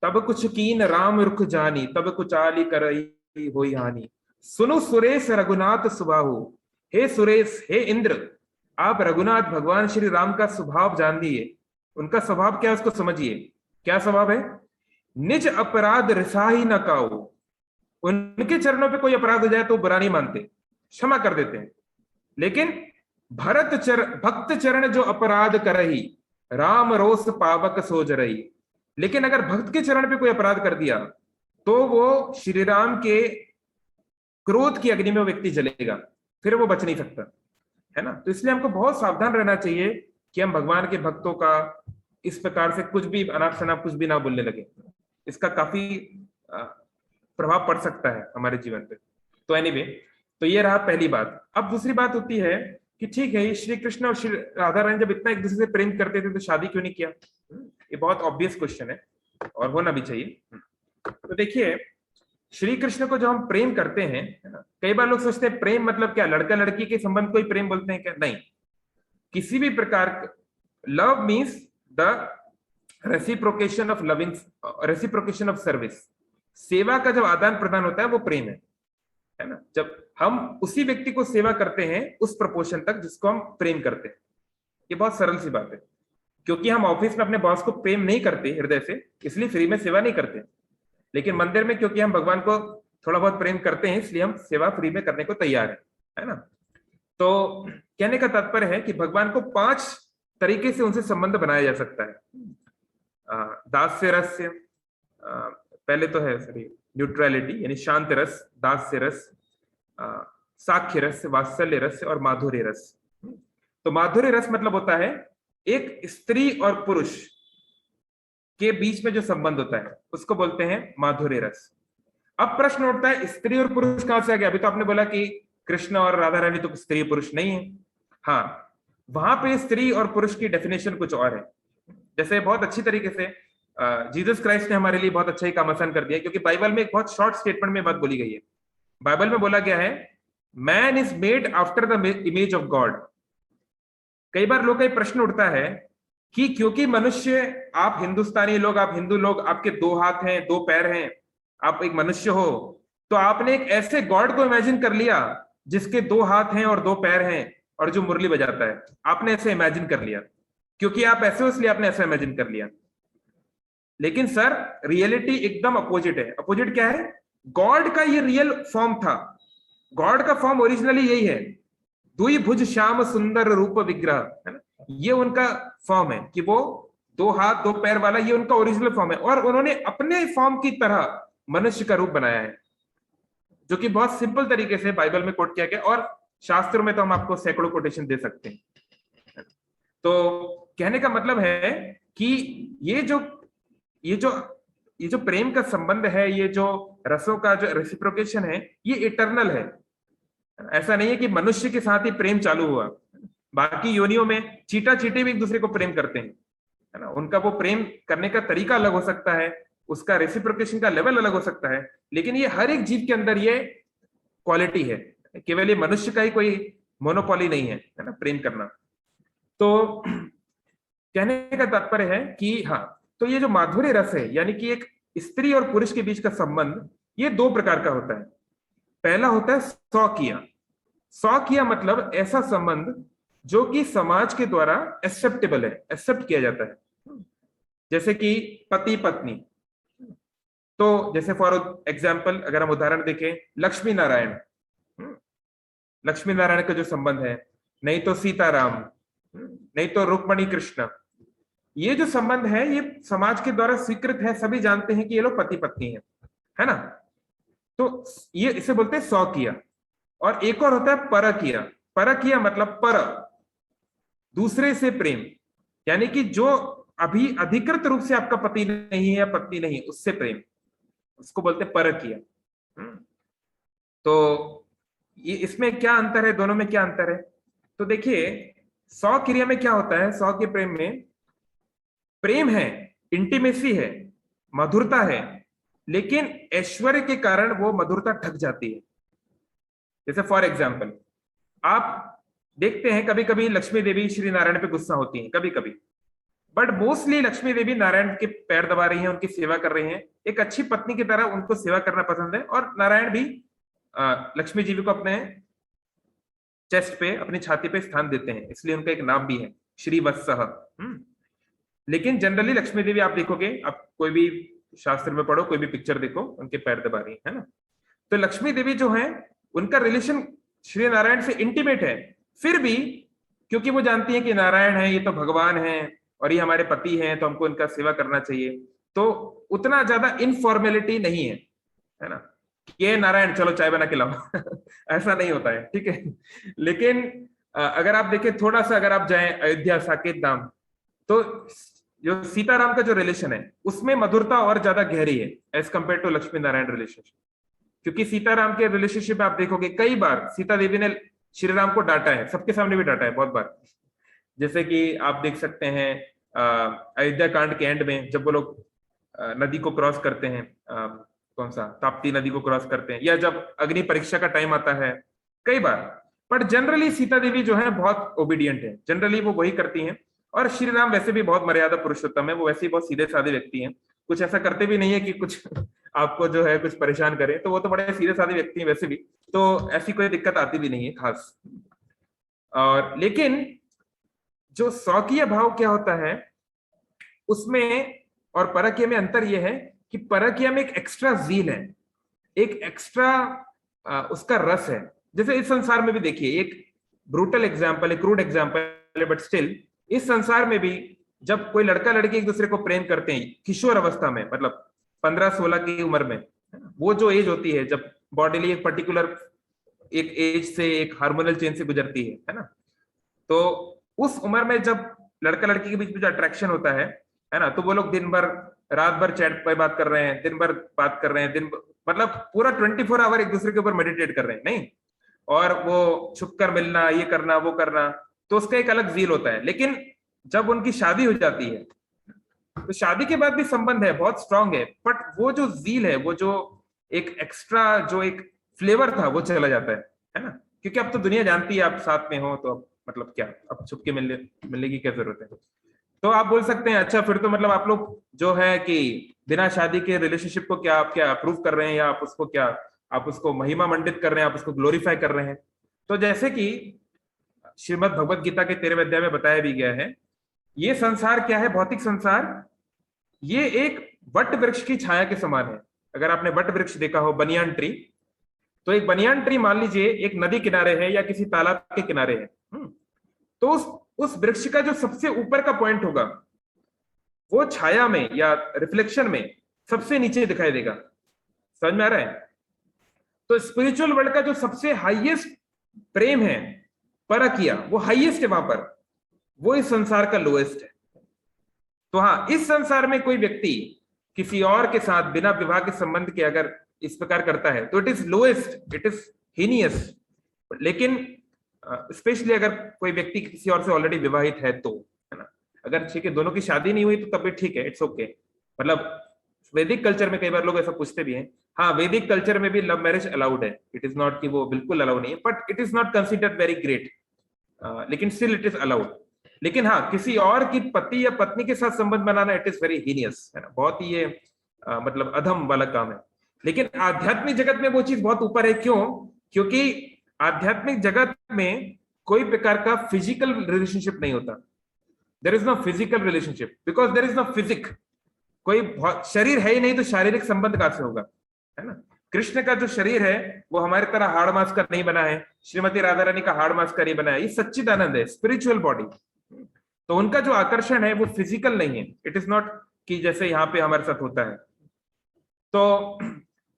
[SPEAKER 1] तब कुछ कीन राम रुख जानी, तब कुछ आली करई होई हानि। सुनो सुरेश रघुनाथ सुबाहु, हे सुरेश, हे इंद्र, आप रघुनाथ भगवान श्री राम का स्वभाव जान लिए। उनका स्वभाव क्या है उसको समझिए। क्या स्वभाव है? निज अपराध रिसाही न काऊ। उनके चरणों पे कोई अपराध हो जाए तो बुरा नहीं मानते, क्षमा कर देते हैं। लेकिन भक्त चरण जो अपराध करही, राम रोष पावक सोज रही। लेकिन अगर भक्त के चरण पे कोई अपराध कर दिया तो वो श्री राम के क्रोध की अग्नि में वो व्यक्ति जलेगा, फिर वो बच नहीं सकता, है ना। तो इसलिए हमको बहुत सावधान रहना चाहिए कि हम भगवान के भक्तों का इस प्रकार से कुछ भी अनाप शनाप कुछ भी ना बोलने लगे। इसका काफी प्रभाव पड़ सकता है हमारे जीवन पे। तो एनीवे, तो ये रहा पहली बात। अब दूसरी बात होती है कि ठीक है, श्री कृष्ण और श्री राधा रानी जब इतना एक दूसरे से प्रेम करते थे तो शादी क्यों नहीं किया? ये बहुत ऑब्वियस क्वेश्चन है और होना भी चाहिए। तो देखिए, श्री कृष्ण को जो हम प्रेम करते हैं, कई बार लोग सोचते हैं प्रेम मतलब क्या, लड़का लड़की के संबंध को ही प्रेम बोलते हैं क्या? नहीं, किसी भी प्रकार love means the reciprocation of loving, reciprocation of service. सेवा का जब आदान प्रदान होता है वो प्रेम है ना। जब हम उसी व्यक्ति को सेवा करते हैं उस प्रपोर्शन तक जिसको हम प्रेम करते हैं। ये बहुत सरल सी बात है, क्योंकि हम ऑफिस में अपने बॉस को प्रेम नहीं करते हृदय से, इसलिए फ्री में सेवा नहीं करते। लेकिन मंदिर में क्योंकि हम भगवान को थोड़ा बहुत प्रेम करते हैं, इसलिए हम सेवा फ्री में करने को तैयार है ना। तो कहने का तात्पर्य है कि भगवान को 5 तरीके से उनसे संबंध बनाया जा सकता है। दास्य रस्य, पहले तो है सॉरी न्यूट्रलिटी यानी शांत रस, दास्य रस, साख्य रस, वात्सल्य रस और माधुर्य रस। तो माधुर्य रस मतलब होता है एक स्त्री और पुरुष के बीच में जो संबंध होता है उसको बोलते हैं माधुर्य रस। अब प्रश्न उठता है, स्त्री और पुरुष कहां से आ गया? अभी तो आपने बोला कि कृष्ण और राधा रानी तो स्त्री पुरुष नहीं है। हाँ, वहां पे स्त्री और पुरुष की डेफिनेशन कुछ और है। जैसे बहुत अच्छी तरीके से जीसस क्राइस्ट ने हमारे लिए बहुत अच्छा ही काम आसान कर दिया, क्योंकि बाइबल में एक बहुत शॉर्ट स्टेटमेंट में बात बोली गई है। बाइबल में बोला गया है, man is made after the image of God. कई बार लोग का प्रश्न उठता है कि क्योंकि मनुष्य, आप हिंदुस्तानी लोग, आप हिंदू लोग, आपके 2 हाथ हैं 2 पैर हैं, आप एक मनुष्य हो, तो आपने एक ऐसे गॉड को इमेजिन कर लिया जिसके 2 हाथ हैं और 2 पैर हैं और जो मुरली बजाता है। आपने ऐसे इमेजिन कर लिया, क्योंकि आप ऐसे हो इसलिए आपने ऐसा इमेजिन कर लिया। लेकिन सर, रियलिटी एकदम अपोजिट है। अपोजिट क्या है? गॉड का ये रियल फॉर्म था। गॉड का फॉर्म ओरिजिनली यही है। दुई भुज श्याम सुंदर रूप विग्रह, है ना, ये उनका फॉर्म है कि वो 2 हाथ 2 पैर वाला, ये उनका ओरिजिनल फॉर्म है। और उन्होंने अपने फॉर्म की तरह मनुष्य का रूप बनाया है, जो कि बहुत सिंपल तरीके से बाइबल में कोट किया गया, और शास्त्रों में तो हम आपको सैकड़ों कोटेशन दे सकते हैं। तो कहने का मतलब है कि ये जो ये जो ये जो प्रेम का संबंध है, ये जो रसों का जो रेसिप्रोकेशन है, ये इटरनल है। ऐसा नहीं है कि मनुष्य के साथ ही प्रेम चालू हुआ, बाकी योनियों में चीटा चीटे भी एक दूसरे को प्रेम करते हैं, है ना, उनका वो प्रेम करने का तरीका अलग हो सकता है, उसका रेसिप्रोकेशन का लेवल अलग हो सकता है, लेकिन ये हर एक जीव के अंदर ये क्वालिटी है, केवल ये मनुष्य का ही कोई मोनोपोली नहीं है ना, प्रेम करना। तो कहने का तात्पर्य है कि हाँ, तो ये जो माधुर्य रस है, यानी कि एक स्त्री और पुरुष के बीच का संबंध, ये 2 प्रकार का होता है। पहला होता है स्वकीय। स्वकीय मतलब ऐसा संबंध जो कि समाज के द्वारा एक्सेप्टेबल है, एक्सेप्ट किया जाता है, जैसे कि पति पत्नी। तो जैसे फॉर एग्जाम्पल अगर हम उदाहरण देखें, लक्ष्मी नारायण, लक्ष्मी नारायण का जो संबंध है, नहीं तो सीताराम, नहीं तो रुक्मणी कृष्ण, ये जो संबंध है ये समाज के द्वारा स्वीकृत है, सभी जानते हैं कि ये लोग पति पत्नी है ना। तो ये इसे बोलते हैं स्वकीय। और एक और होता है परकीय। परकीय मतलब पर, दूसरे से प्रेम, यानी कि जो अभी अधिकृत रूप से आपका पति नहीं है या पत्नी नहीं, उससे प्रेम, उसको बोलते हैं परकीय। तो ये इसमें क्या अंतर है, दोनों में क्या अंतर है? तो देखिए, स्वक्रिया में क्या होता है, स्व के प्रेम में प्रेम है, इंटीमेसी है, मधुरता है, लेकिन ऐश्वर्य के कारण वो मधुरता ढक जाती है। जैसे फॉर एग्जाम्पल आप देखते हैं कभी कभी लक्ष्मी देवी श्री नारायण पे गुस्सा होती हैं, कभी कभी, बट मोस्टली लक्ष्मी देवी नारायण के पैर दबा रही हैं, उनकी सेवा कर रही हैं, एक अच्छी पत्नी की तरह उनको सेवा करना पसंद है। और नारायण भी लक्ष्मी जी को अपने चेस्ट पे, अपनी छाती पे स्थान देते हैं, इसलिए उनका एक नाम भी है श्री वत्सह। लेकिन जनरली लक्ष्मी देवी आप देखोगे, आप कोई भी शास्त्र में पढ़ो, कोई भी पिक्चर देखो, उनके पैर दबा रही है ना। तो लक्ष्मी देवी जो है, उनका रिलेशन श्री नारायण से इंटीमेट है, फिर भी क्योंकि वो जानती है कि नारायण है, ये तो भगवान है और ये हमारे पति हैं, तो हमको इनका सेवा करना चाहिए, तो उतना ज्यादा इनफॉर्मेलिटी नहीं है ना, ये नारायण चलो चाय बना के लाओ ऐसा नहीं होता है, ठीक है। लेकिन अगर आप देखें थोड़ा सा, अगर आप जाएं अयोध्या साकेत धाम, तो जो सीताराम का जो रिलेशन है उसमें मधुरता और ज्यादा गहरी है as compare to Lakshmi Narayan relationship. क्योंकि सीताराम के रिलेशनशिप में आप देखोगे कई बार सीता देवी ने श्री राम को डांटा है, सबके सामने भी डांटा है बहुत बार। जैसे कि आप देख सकते हैं अयोध्या कांड के एंड में, जब वो लोग नदी को क्रॉस करते हैं, कौन सा, ताप्ती नदी को क्रॉस करते हैं, या जब अग्नि परीक्षा का टाइम आता है, कई बार। बट जनरली सीता देवी जो है बहुत ओबीडियंट है, जनरली वो वही करती हैं। और श्री राम वैसे भी बहुत मर्यादा पुरुषोत्तम है, वो वैसे ही बहुत सीधे साधे व्यक्ति हैं, कुछ ऐसा करते भी नहीं है कि कुछ आपको जो है कुछ परेशान करे, तो वो तो बड़े सीधे साधे व्यक्ति हैं वैसे भी, तो ऐसी कोई दिक्कत आती भी नहीं है खास। और लेकिन जो स्वकीय भाव क्या होता है उसमें और परकीय में अंतर यह है कि परकीय में एक एक्स्ट्रा जील है, एक एक्स्ट्रा उसका रस है। जैसे इस संसार में भी देखिए, एक ब्रूटल एग्जाम्पल है, क्रूड एग्जाम्पल है, बट स्टिल इस संसार में भी जब कोई लड़का लड़की एक दूसरे को प्रेम करते हैं किशोर अवस्था में, मतलब 15-16 की उम्र में, वो जो एज होती है जब बॉडीली एक पर्टिकुलर एक एज से, एक हार्मोनल चेंज से गुजरती है ना, तो उस उम्र में जब लड़का लड़की के बीच में जो अट्रैक्शन होता है ना, तो वो लोग दिन भर रात भर चैट पे बात कर रहे हैं, दिन भर बात कर रहे हैं, मतलब पूरा 24 आवर एक दूसरे के ऊपर मेडिटेट कर रहे हैं, नहीं, और वो छुप कर मिलना, ये करना वो करना, तो उसका एक अलग जील होता है। लेकिन जब उनकी शादी हो जाती है, तो शादी के बाद भी संबंध है, बहुत स्ट्रांग है, बट वो जो जील है, वो जो एक एक्स्ट्रा जो एक फ्लेवर था, वो चला जाता है ना, क्योंकि अब तो दुनिया जानती है आप साथ में हो, तो अब मतलब क्या, अब छुप के मिलने की क्या जरूरत है। तो आप बोल सकते हैं अच्छा फिर तो मतलब आप लोग जो है कि बिना शादी के रिलेशनशिप को क्या आप क्या अप्रूव कर रहे हैं, या आप उसको क्या, आप उसको महिमा मंडित कर रहे हैं, आप उसको ग्लोरीफाई कर रहे हैं। तो जैसे कि श्रीमद् भगवत गीता के 13वें अध्याय में बताया भी गया है, ये संसार क्या है, भौतिक संसार, ये एक वट वृक्ष की छाया के समान है। अगर आपने वट वृक्ष देखा हो, बनियान ट्री, तो एक बनियान ट्री मान लीजिए एक नदी किनारे है या किसी तालाब के किनारे है। तो उस वृक्ष का जो सबसे ऊपर का पॉइंट होगा वो छाया में या रिफ्लेक्शन में सबसे नीचे दिखाई देगा। समझ में आ रहा है? तो स्पिरिचुअल वर्ल्ड का जो सबसे हाईएस्ट प्रेम है, परकिया, वो हाईएस्ट है वहां पर, वो इस संसार का लोएस्ट है। तो हाँ, इस संसार में कोई व्यक्ति किसी और के साथ बिना विवाह के संबंध के अगर इस प्रकार करता है तो it is lowest, it is heinous. लेकिन स्पेशली अगर कोई व्यक्ति किसी और से ऑलरेडी विवाहित है तो, है ना, अगर ठीक है दोनों की शादी नहीं हुई तो तब भी ठीक है, इट्स ओके। मतलब वैदिक कल्चर में कई बार लोग ऐसा पूछते भी हैं। हाँ, वैदिक कल्चर में भी लव मैरिज अलाउड है, इट इज नॉट कि वो बिल्कुल अलाउड नहीं है, but it is not considered very great, लेकिन स्टिल इट इज अलाउड। लेकिन हाँ, किसी और की पति या पत्नी के साथ संबंध बनाना इट इज वेरी हीनियस, है ना, बहुत ही ये मतलब अधम वाला काम है। लेकिन आध्यात्मिक जगत में वो चीज बहुत ऊपर है। क्यों? क्योंकि आध्यात्मिक जगत में कोई प्रकार का फिजिकल रिलेशनशिप नहीं होता। There is no physical relationship because there is no physique. कोई शरीर है ही नहीं तो शारीरिक संबंध कहां से होगा, है ना। कृष्ण का जो शरीर है वो हमारी तरह हाड़ मांस का नहीं बना है, श्रीमती राधा रानी का हाड़ मांस का नहीं बना है, ये सच्चिदानंद है, स्पिरिचुअल बॉडी। तो उनका जो आकर्षण है वो फिजिकल नहीं है, इट इज नॉट कि जैसे यहाँ पे हमारे साथ होता है। तो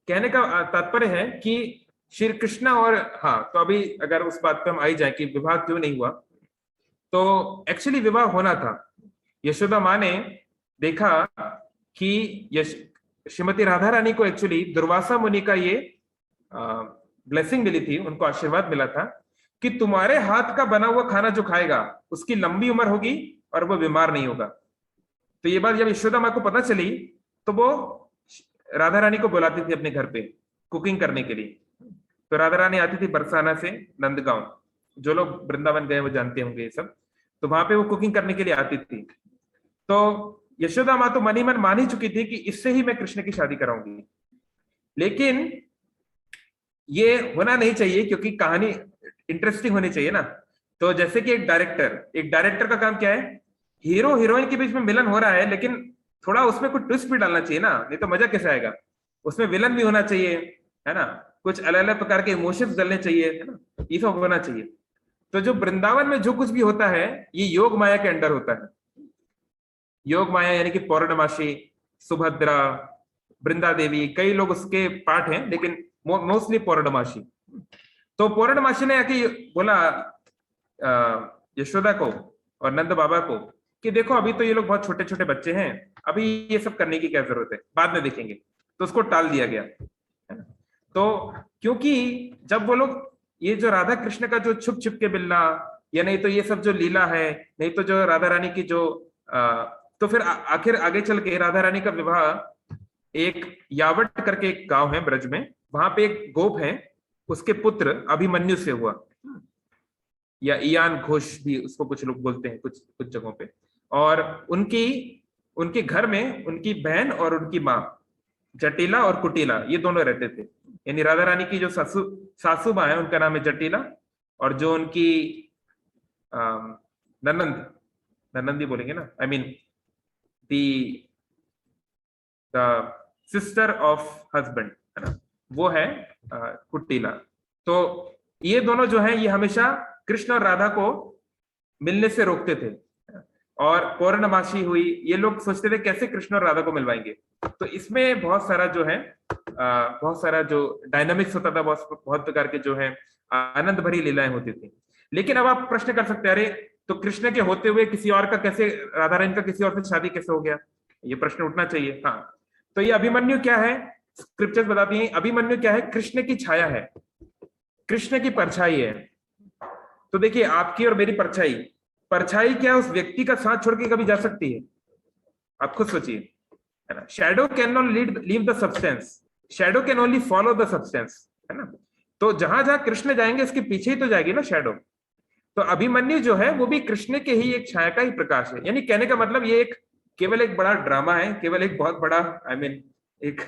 [SPEAKER 1] कहने का तात्पर्य है कि श्री कृष्ण और हाँ, तो अभी अगर उस बात पे हम आई जाए कि विवाह क्यों नहीं हुआ, तो एक्चुअली विवाह होना था। यशोदा माँ ने देखा कि श्रीमती राधा रानी को एक्चुअली दुर्वासा मुनि का ये ब्लेसिंग मिली थी, उनको आशीर्वाद मिला था कि तुम्हारे हाथ का बना हुआ खाना जो खाएगा उसकी लंबी उम्र होगी और वो बीमार नहीं होगा। तो ये बात जब यशोदा माँ को पता चली तो वो राधा रानी को बुलाती थी अपने घर पे कुकिंग करने के लिए। तो राधा रानी आती थी बरसाना से नंदगांव, जो लोग वृंदावन गए वो जानते होंगे ये सब। तो वहां पे वो कुकिंग करने के लिए आती थी। तो यशोदा माँ तो मन ही मन मान ही चुकी थी कि इससे ही मैं कृष्ण की शादी कराऊंगी। लेकिन ये होना नहीं चाहिए क्योंकि कहानी इंटरेस्टिंग होनी चाहिए ना। तो जैसे कि एक डायरेक्टर का काम क्या है, हीरो हीरोइन के बीच में मिलन हो रहा है लेकिन थोड़ा उसमें कुछ ट्विस्ट भी डालना चाहिए ना, नहीं तो मजा कैसे आएगा। उसमें विलन भी होना चाहिए, है ना, कुछ अलग अलग प्रकार के इमोशंस डालने चाहिए, है ना, ये सब होना चाहिए। तो जो वृंदावन में जो कुछ भी होता है ये योग माया के अंडर होता है। योग माया यानी कि पौर्णमासी, सुभद्रा, वृंदा देवी, कई लोग उसके पार्ट हैं लेकिन मोस्टली पौर्णमासी। तो पौर्णमासी ने आके बोला यशोदा को और नंद बाबा को कि देखो अभी तो ये लोग बहुत छोटे छोटे बच्चे हैं, अभी ये सब करने की क्या जरूरत है, बाद में देखेंगे। तो उसको टाल दिया गया, है ना। तो क्योंकि जब वो लोग ये जो राधा कृष्ण का जो छुप छुप के मिलना या नहीं तो ये सब जो लीला है, नहीं तो जो राधा रानी की जो तो फिर आखिर आगे चल के राधा रानी का विवाह एक यावट करके एक गांव है ब्रज में, वहां पे एक गोप है, उसके पुत्र अभिमन्यु से हुआ, या इयान घोष भी उसको कुछ लोग बोलते हैं कुछ कुछ जगहों पे। और उनके घर में उनकी बहन और उनकी माँ जटिला और कुटिला ये दोनों रहते थे। यानी राधा रानी की जो सासू माँ है उनका नाम है जटिला, और जो उनकी ननंदी बोलेंगे ना, I mean the sister of husband, है ना, वो है कुटिला। तो ये दोनों जो है ये हमेशा कृष्ण और राधा को मिलने से रोकते थे। और पौर्णमासी हुई, ये लोग सोचते थे कैसे कृष्ण और राधा को मिलवाएंगे। तो इसमें बहुत सारा जो है बहुत सारा जो डायनामिक्स होता था, बहुत प्रकार के जो है आनंद भरी लीलाएं होती थी। लेकिन अब आप प्रश्न कर सकते हैं, अरे तो कृष्ण के होते हुए किसी और का कैसे, राधा रानी का किसी और से शादी कैसे हो गया, ये प्रश्न उठना चाहिए। हाँ, तो ये अभिमन्यु क्या है, स्क्रिप्चर्स बताती हैं अभिमन्यु क्या है, कृष्ण की छाया है, कृष्ण की परछाई है। तो देखिए आपकी और मेरी परछाई क्या उस व्यक्ति का साथ छोड़ के कभी जा सकती है? आप खुद सोचिए, है ना। Shadow can not leave the substance, shadow can only follow the substance, है ना। तो जहां जहां कृष्ण जाएंगे उसके पीछे ही तो जाएगी ना शैडो। तो अभिमन्यु जो है वो भी कृष्ण के ही एक छाया का ही प्रकाश है। यानी कहने का मतलब ये एक केवल एक बड़ा ड्रामा है, केवल एक बहुत बड़ा आई मीन एक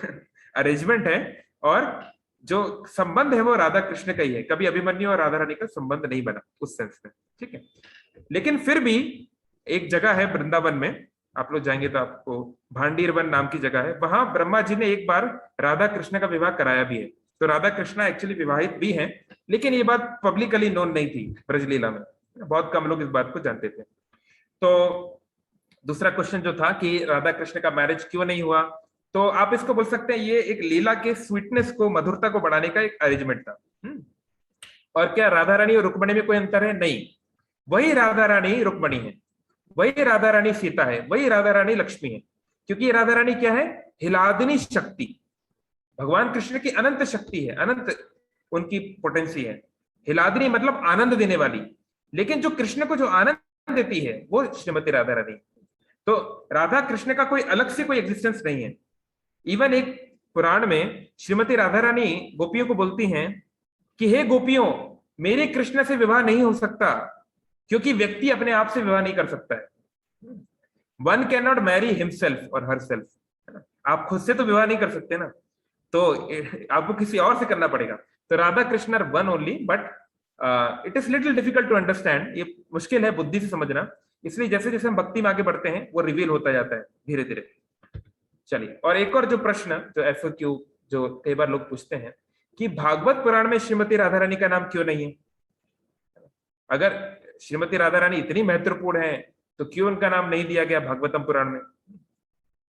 [SPEAKER 1] अरेंजमेंट है, और जो संबंध है वो राधा कृष्ण का ही है। कभी अभिमन्यु और राधा रानी का संबंध नहीं बना उस सेंस में, ठीक है। लेकिन फिर भी एक जगह है वृंदावन में, आप लोग जाएंगे तो आपको भांडीर वन नाम की जगह है, वहां ब्रह्मा जी ने एक बार राधा कृष्ण का विवाह कराया भी है। तो राधा कृष्णा एक्चुअली विवाहित भी हैं, लेकिन ये बात पब्लिकली नोन नहीं थी ब्रजलीला में, बहुत कम लोग इस बात को जानते थे। तो दूसरा क्वेश्चन जो था कि राधा कृष्ण का मैरिज क्यों नहीं हुआ, तो आप इसको बोल सकते हैं ये एक लीला के स्वीटनेस को, मधुरता को बढ़ाने का एक अरेंजमेंट था। और क्या राधा रानी और रुक्मणी में कोई अंतर है? नहीं, वही राधा रानी रुक्मणी है, वही राधा रानी सीता है, वही राधा रानी लक्ष्मी है। क्योंकि राधा रानी क्या है? हिलादिनी शक्ति, भगवान कृष्ण की अनंत शक्ति है, अनंत उनकी पोटेंसी है। हिलादिनी मतलब आनंद देने वाली, लेकिन जो कृष्ण को जो आनंद देती है वो श्रीमती राधा रानी। तो राधा कृष्ण का कोई अलग से कोई एग्जिस्टेंस नहीं है। इवन एक पुराण में श्रीमती राधा रानी गोपियों को बोलती हैं कि हे गोपियों, मेरे कृष्ण से विवाह नहीं हो सकता, क्योंकि व्यक्ति अपने आप से विवाह नहीं कर सकता है। One can not marry himself और हर सेल्फ। आप खुद से तो विवाह नहीं कर सकते ना, तो आपको किसी और से करना पड़ेगा। तो Radha Krishna are one only, but it is little difficult to understand, ये मुश्किल है बुद्धि से समझना। इसलिए जैसे जैसे हम भक्ति में आगे बढ़ते हैं वो रिवील होता जाता है धीरे धीरे। चलिए, और एक और जो प्रश्न जो एफएक्यू जो कई बार लोग पूछते हैं कि भागवत पुराण में श्रीमती राधा रानी का नाम क्यों नहीं है? अगर श्रीमती राधा रानी इतनी महत्वपूर्ण है तो क्यों उनका नाम नहीं दिया गया भागवतम पुराण में?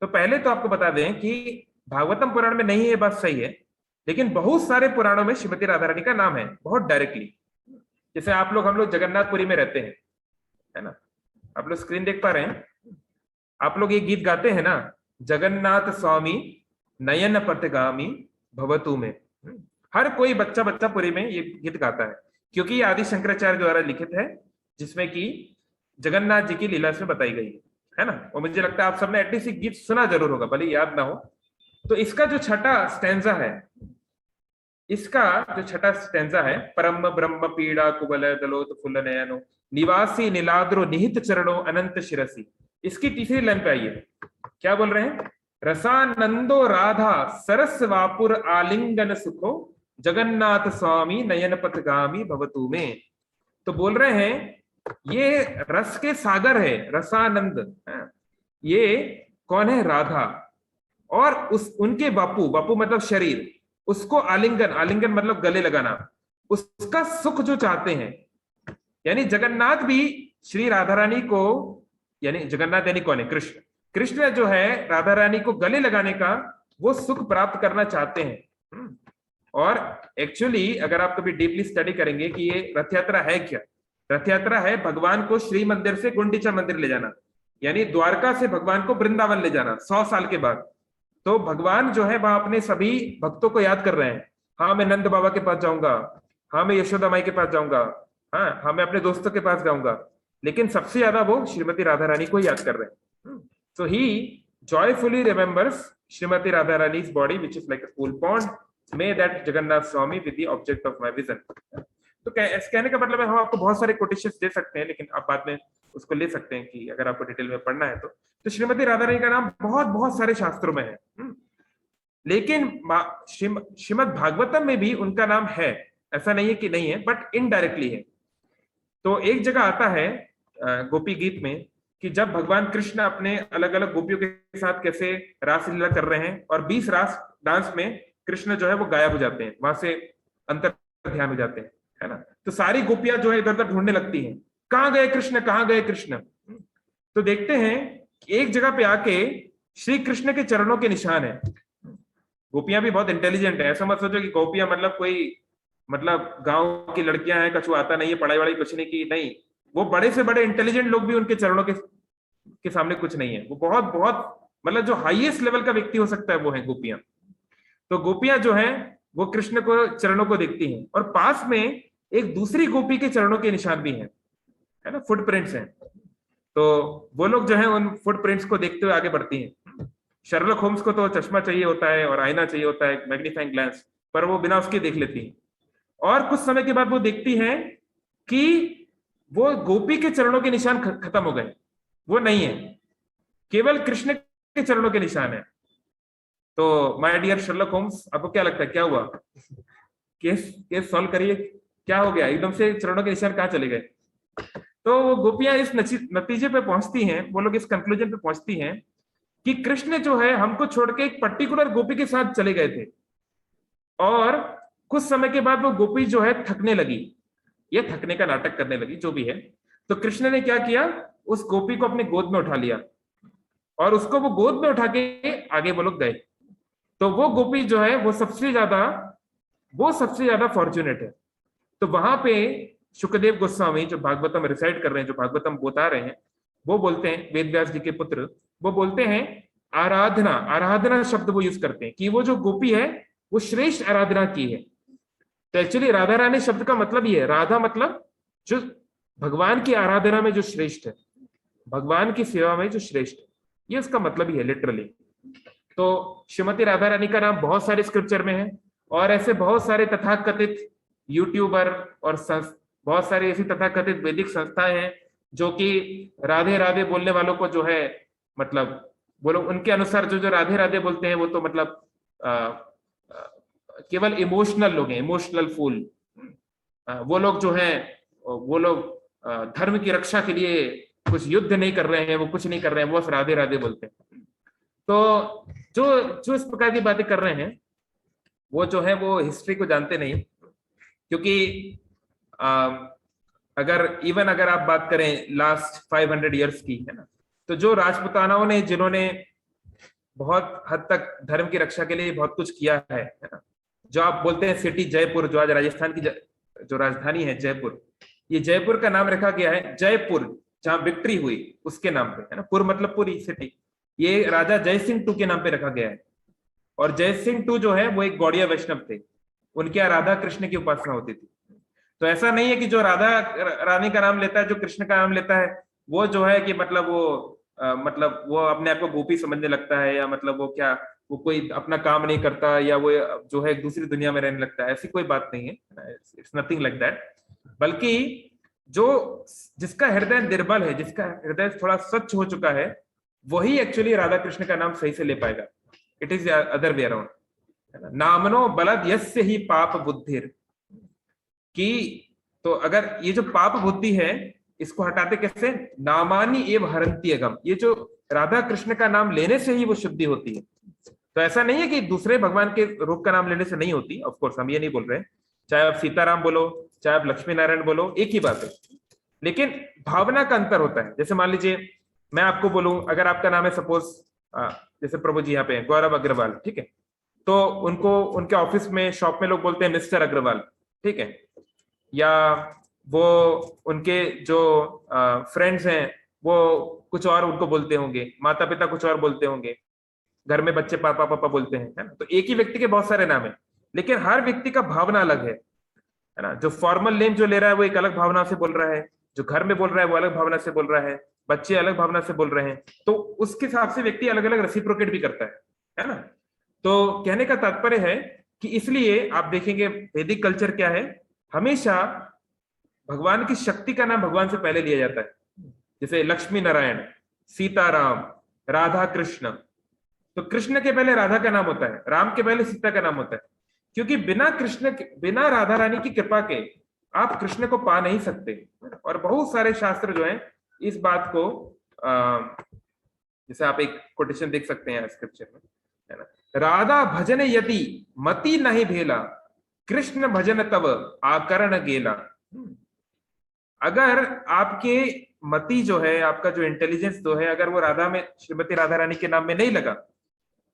[SPEAKER 1] तो पहले तो आपको बता दें कि भागवतम पुराण में नहीं है, बात सही है, लेकिन बहुत सारे पुराणों में श्रीमती राधा रानी का नाम है बहुत डायरेक्टली। जैसे आप लोग, हम लोग जगन्नाथपुरी में रहते हैं, है ना, आप लोग स्क्रीन देख पा रहे हैं, आप लोग ये गीत गाते हैं ना, जगन्नाथ स्वामी नयन पथगामी भवतु में। हर कोई बच्चा बच्चा पुरी में ये गीत गाता है, क्योंकि ये आदि शंकराचार्य द्वारा लिखित है, जिसमें कि जगन्नाथ जी की लीला इसमें बताई गई है ना। और मुझे लगता है आप सबने एटलीस्ट ये गीत सुना जरूर होगा, भले याद ना हो। तो इसका जो छठा स्टैंजा है, इसका जो छठा स्टैंजा है, परम ब्रह्म पीड़ा कुबल दलोत फुल्ल नयनो निवासी नीलाद्रो निहित चरणों अनंत शिरसी, इसकी तीसरी लाइन पे आइए, क्या बोल रहे हैं? रसानंदो राधा सरस वापुर आलिंगन सुखो जगन्नाथ स्वामी नयन पथगामी भवतु में। तो बोल रहे हैं ये रस के सागर है, रसानंद है। ये कौन है? राधा। और उस उनके बापू, बापू मतलब शरीर, उसको आलिंगन, आलिंगन मतलब गले लगाना, उसका सुख जो चाहते हैं। यानी जगन्नाथ भी श्री राधा रानी को, यानी जगन्नाथ यानी कौन है? कृष्ण। कृष्ण जो है राधा रानी को गले लगाने का वो सुख प्राप्त करना चाहते हैं। और एक्चुअली अगर आप कभी डीपली स्टडी करेंगे कि ये रथ यात्रा है क्या, रथ यात्रा है भगवान को श्री मंदिर से गुंडीचा मंदिर ले जाना, यानी द्वारका से भगवान को वृंदावन ले जाना 100 साल के बाद। तो भगवान जो है वहां अपने सभी भक्तों को याद कर रहे हैं, हाँ मैं नंद बाबा के पास जाऊंगा, हाँ मैं यशोदा माई के पास जाऊंगा, हाँ मैं अपने दोस्तों के पास जाऊंगा, लेकिन सबसे ज्यादा वो श्रीमती राधा रानी को याद कर रहे हैं। So he joyfully remembers Srimati Radharani's body, which is like a pool pond. May that Jagannath Swami be the object of my vision. तो कहने का मतलब है, हम आपको बहुत सारे कोटेशंस दे सकते हैं, लेकिन आप बाद में उसको ले सकते हैं कि अगर आपको डिटेल में पढ़ना है तो श्रीमती राधा रानी का नाम बहुत बहुत सारे शास्त्रों में है। लेकिन श्रीमद् भागवतम में भी उनका नाम है, ऐसा नहीं है कि नहीं है, बट इनडायरेक्टली है। तो एक जगह आता है गोपी गीत में कि जब भगवान कृष्ण अपने अलग अलग गोपियों के साथ कैसे रासलीला कर रहे हैं, और 20 रास डांस में कृष्ण जो है वो गायब हो जाते हैं, वहां से अंतर ध्यान हो जाते हैं, है ना। तो सारी गोपियां जो है इधर उधर ढूंढने लगती हैं, कहाँ गए कृष्ण, कहाँ गए कृष्ण। तो देखते हैं कि एक जगह पे आके श्री कृष्ण के चरणों के निशान है। गोपियां भी बहुत इंटेलिजेंट है, ऐसा मत सोचो कि गोपियां मतलब कोई, मतलब गांव की लड़कियां हैं, कछु आता नहीं है, पढ़ाई वढ़ाई कुछ नहीं की, नहीं, वो बड़े से बड़े इंटेलिजेंट लोग भी उनके चरणों के सामने कुछ नहीं है। वो बहुत बहुत मतलब जो हाईएस्ट लेवल का व्यक्ति हो सकता है वो है गोपियां। तो गोपियां जो है वो कृष्ण को चरणों को देखती हैं, और पास में एक दूसरी गोपी के चरणों के निशान भी हैं, है ना, फुटप्रिंट्स हैं। तो वो लोग जो है उन फुटप्रिंट्स को देखते हुए आगे बढ़ती हैं। शर्लक होम्स को तो चश्मा चाहिए होता है और आईना चाहिए होता है, मैग्नीफाइंग ग्लास, पर वो बिना उसके देख लेती हैं। और कुछ समय के बाद वो देखती हैं कि वो गोपी के चरणों के निशान खत्म हो गए, वो नहीं है, केवल कृष्ण के चरणों के निशान है। तो माय डियर शर्लक होम्स, आपको क्या लगता है क्या हुआ? केस सॉल्व करिए, क्या हो गया, एकदम से चरणों के निशान कहाँ चले गए? तो वो गोपियां इस नतीजे पे पहुंचती हैं, वो लोग इस कंक्लूजन पे पहुंचती हैं कि कृष्ण जो है हमको छोड़ के एक पर्टिकुलर गोपी के साथ चले गए थे। और कुछ समय के बाद वो गोपी जो है थकने लगी, ये थकने का नाटक करने लगी, जो भी है। तो कृष्ण ने क्या किया, उस गोपी को अपने गोद में उठा लिया और उसको वो गोद में उठा के आगे वो लोग गए। तो वो गोपी जो है वो सबसे ज्यादा फॉर्चुनेट है। तो वहां पे शुकदेव गोस्वामी जो भागवतम रिसाइट कर रहे हैं, जो भागवतम बता रहे हैं, वो बोलते हैं, वेद व्यास जी के पुत्र, वो बोलते हैं आराधना, आराधना शब्द वो यूज करते हैं कि वो जो गोपी है वो श्रेष्ठ आराधना की है। तो एक्चुअली राधा रानी शब्द का मतलब ये है, राधा मतलब जो भगवान की आराधना में जो श्रेष्ठ है, भगवान की सेवा में जो श्रेष्ठ है, ये उसका मतलब ही है लिटरली। तो श्रीमती राधा रानी का नाम बहुत सारे स्क्रिप्चर में है, और ऐसे बहुत सारे तथाकथित यूट्यूबर और बहुत सारी ऐसी तथाकथित वैदिक संस्थाएं हैं जो कि राधे राधे बोलने वालों को जो है, मतलब वो लोग उनके अनुसार जो जो राधे राधे बोलते हैं वो तो मतलब आ, आ, केवल इमोशनल लोग हैं, इमोशनल फूल। वो लोग जो हैं, वो लोग धर्म की रक्षा के लिए कुछ युद्ध नहीं कर रहे हैं, वो कुछ नहीं कर रहे हैं, वो बस राधे राधे बोलते हैं। तो जो जो इस प्रकार की बातें कर रहे हैं वो जो है वो हिस्ट्री को जानते नहीं, क्योंकि अगर आप बात करें लास्ट 500 ईयर्स की, है ना, तो जो राजपुतानाओं ने, जिन्होंने बहुत हद तक धर्म की रक्षा के लिए बहुत कुछ किया है ना, जो आप बोलते हैं सिटी जयपुर, जो आज राजस्थान की जो राजधानी है जयपुर, ये जयपुर का नाम रखा गया है जयपुर, जहां विक्ट्री हुई उसके नाम पे, है ना, पुर मतलब पूरी सिटी, ये राजा जय सिंह टू के नाम पे रखा गया है। और जय सिंह टू जो है वो एक गौड़िया वैष्णव थे, उनके यहाँ राधा कृष्ण की उपासना होती थी। तो ऐसा नहीं है कि जो राधा रानी का नाम लेता है, जो कृष्ण का नाम लेता है, वो जो है कि मतलब मतलब वो अपने आप को गोपी समझने लगता है, या मतलब वो क्या, वो कोई अपना काम नहीं करता, या वो जो है दूसरी दुनिया में रहने लगता है, ऐसी कोई बात नहीं है। It's nothing like that. बल्कि जो जिसका हृदय निर्बल है, जिसका हृदय थोड़ा स्वच्छ हो चुका है, वही एक्चुअली राधा कृष्ण का नाम सही से ले पाएगा। It is other way around. नामनो बलद यस्य ही पाप बुद्धिर, कि तो अगर ये जो पाप बुद्धि है इसको हटाते कैसे, नामानी एव हरंती अगम, ये जो राधा कृष्ण का नाम लेने से ही वो शुद्धि होती है। तो ऐसा नहीं है कि दूसरे भगवान के रूप का नाम लेने से नहीं होती, ऑफ कोर्स हम ये नहीं बोल रहे, चाहे आप सीताराम बोलो, चाहे आप लक्ष्मी नारायण बोलो, एक ही बात है। लेकिन भावना का अंतर होता है। जैसे मान लीजिए मैं आपको बोलूं, अगर आपका नाम है सपोज, जैसे प्रभु जी यहाँ पे गौरव अग्रवाल, ठीक है, तो उनको उनके ऑफिस में, शॉप में लोग बोलते हैं मिस्टर अग्रवाल, ठीक है, या वो उनके जो फ्रेंड्स हैं वो कुछ और उनको बोलते होंगे, माता पिता कुछ और बोलते होंगे, घर में बच्चे पापा पापा बोलते हैं, है ना। तो एक ही व्यक्ति के बहुत सारे नाम है, लेकिन हर व्यक्ति का भावना अलग है ना। जो फॉर्मल नेम जो ले रहा है वो एक अलग भावना से बोल रहा है, जो घर में बोल रहा है वो अलग भावना से बोल रहा है, बच्चे अलग भावना से बोल रहे हैं, तो उसके हिसाब से व्यक्ति अलग अलग रेसिप्रोकेट भी करता है ना। तो कहने का तात्पर्य है कि इसलिए आप देखेंगे वैदिक कल्चर क्या है, हमेशा भगवान की शक्ति का नाम भगवान से पहले लिया जाता है। जैसे लक्ष्मी नारायण, सीताराम, राधा कृष्ण, तो कृष्ण के पहले राधा का नाम होता है, राम के पहले सीता का नाम होता है, क्योंकि बिना राधा रानी की कृपा के आप कृष्ण को पा नहीं सकते। और बहुत सारे शास्त्र जो हैं इस बात को, जैसे आप एक कोटेशन देख सकते हैं स्क्रिप्चर में, है ना, राधा भजन यदि मति नहीं भेला, कृष्ण भजन तब आकरण गेला। अगर आपके मति जो है, आपका जो इंटेलिजेंस जो है, अगर वो राधा में, श्रीमती राधा रानी के नाम में नहीं लगा,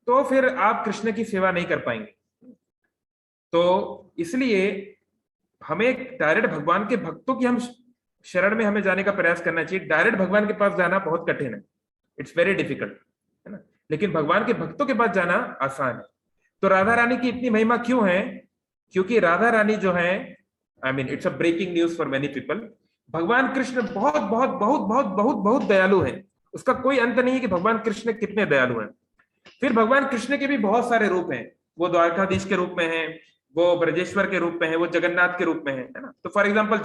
[SPEAKER 1] तो फिर आप कृष्ण की सेवा नहीं कर पाएंगे। तो इसलिए हमें डायरेक्ट भगवान के भक्तों की हम शरण में हमें जाने का प्रयास करना चाहिए। डायरेक्ट भगवान के पास जाना बहुत कठिन है, इट्स वेरी डिफिकल्ट, है ना, लेकिन भगवान के भक्तों के पास जाना आसान है। तो राधा रानी की इतनी महिमा क्यों है, क्योंकि राधा रानी जो है, I mean it's a breaking news for many people, भगवान कृष्ण बहुत बहुत बहुत बहुत बहुत बहुत दयालु है। उसका कोई अंत नहीं है कि भगवान कृष्ण कितने दयालु हैं। फिर भगवान कृष्ण के भी बहुत सारे रूप हैं, वो द्वारकाधीश के रूप में है, वो ब्रजेश्वर के रूप में है, वो जगन्नाथ के रूप में है ना। तो फॉर एग्जाम्पल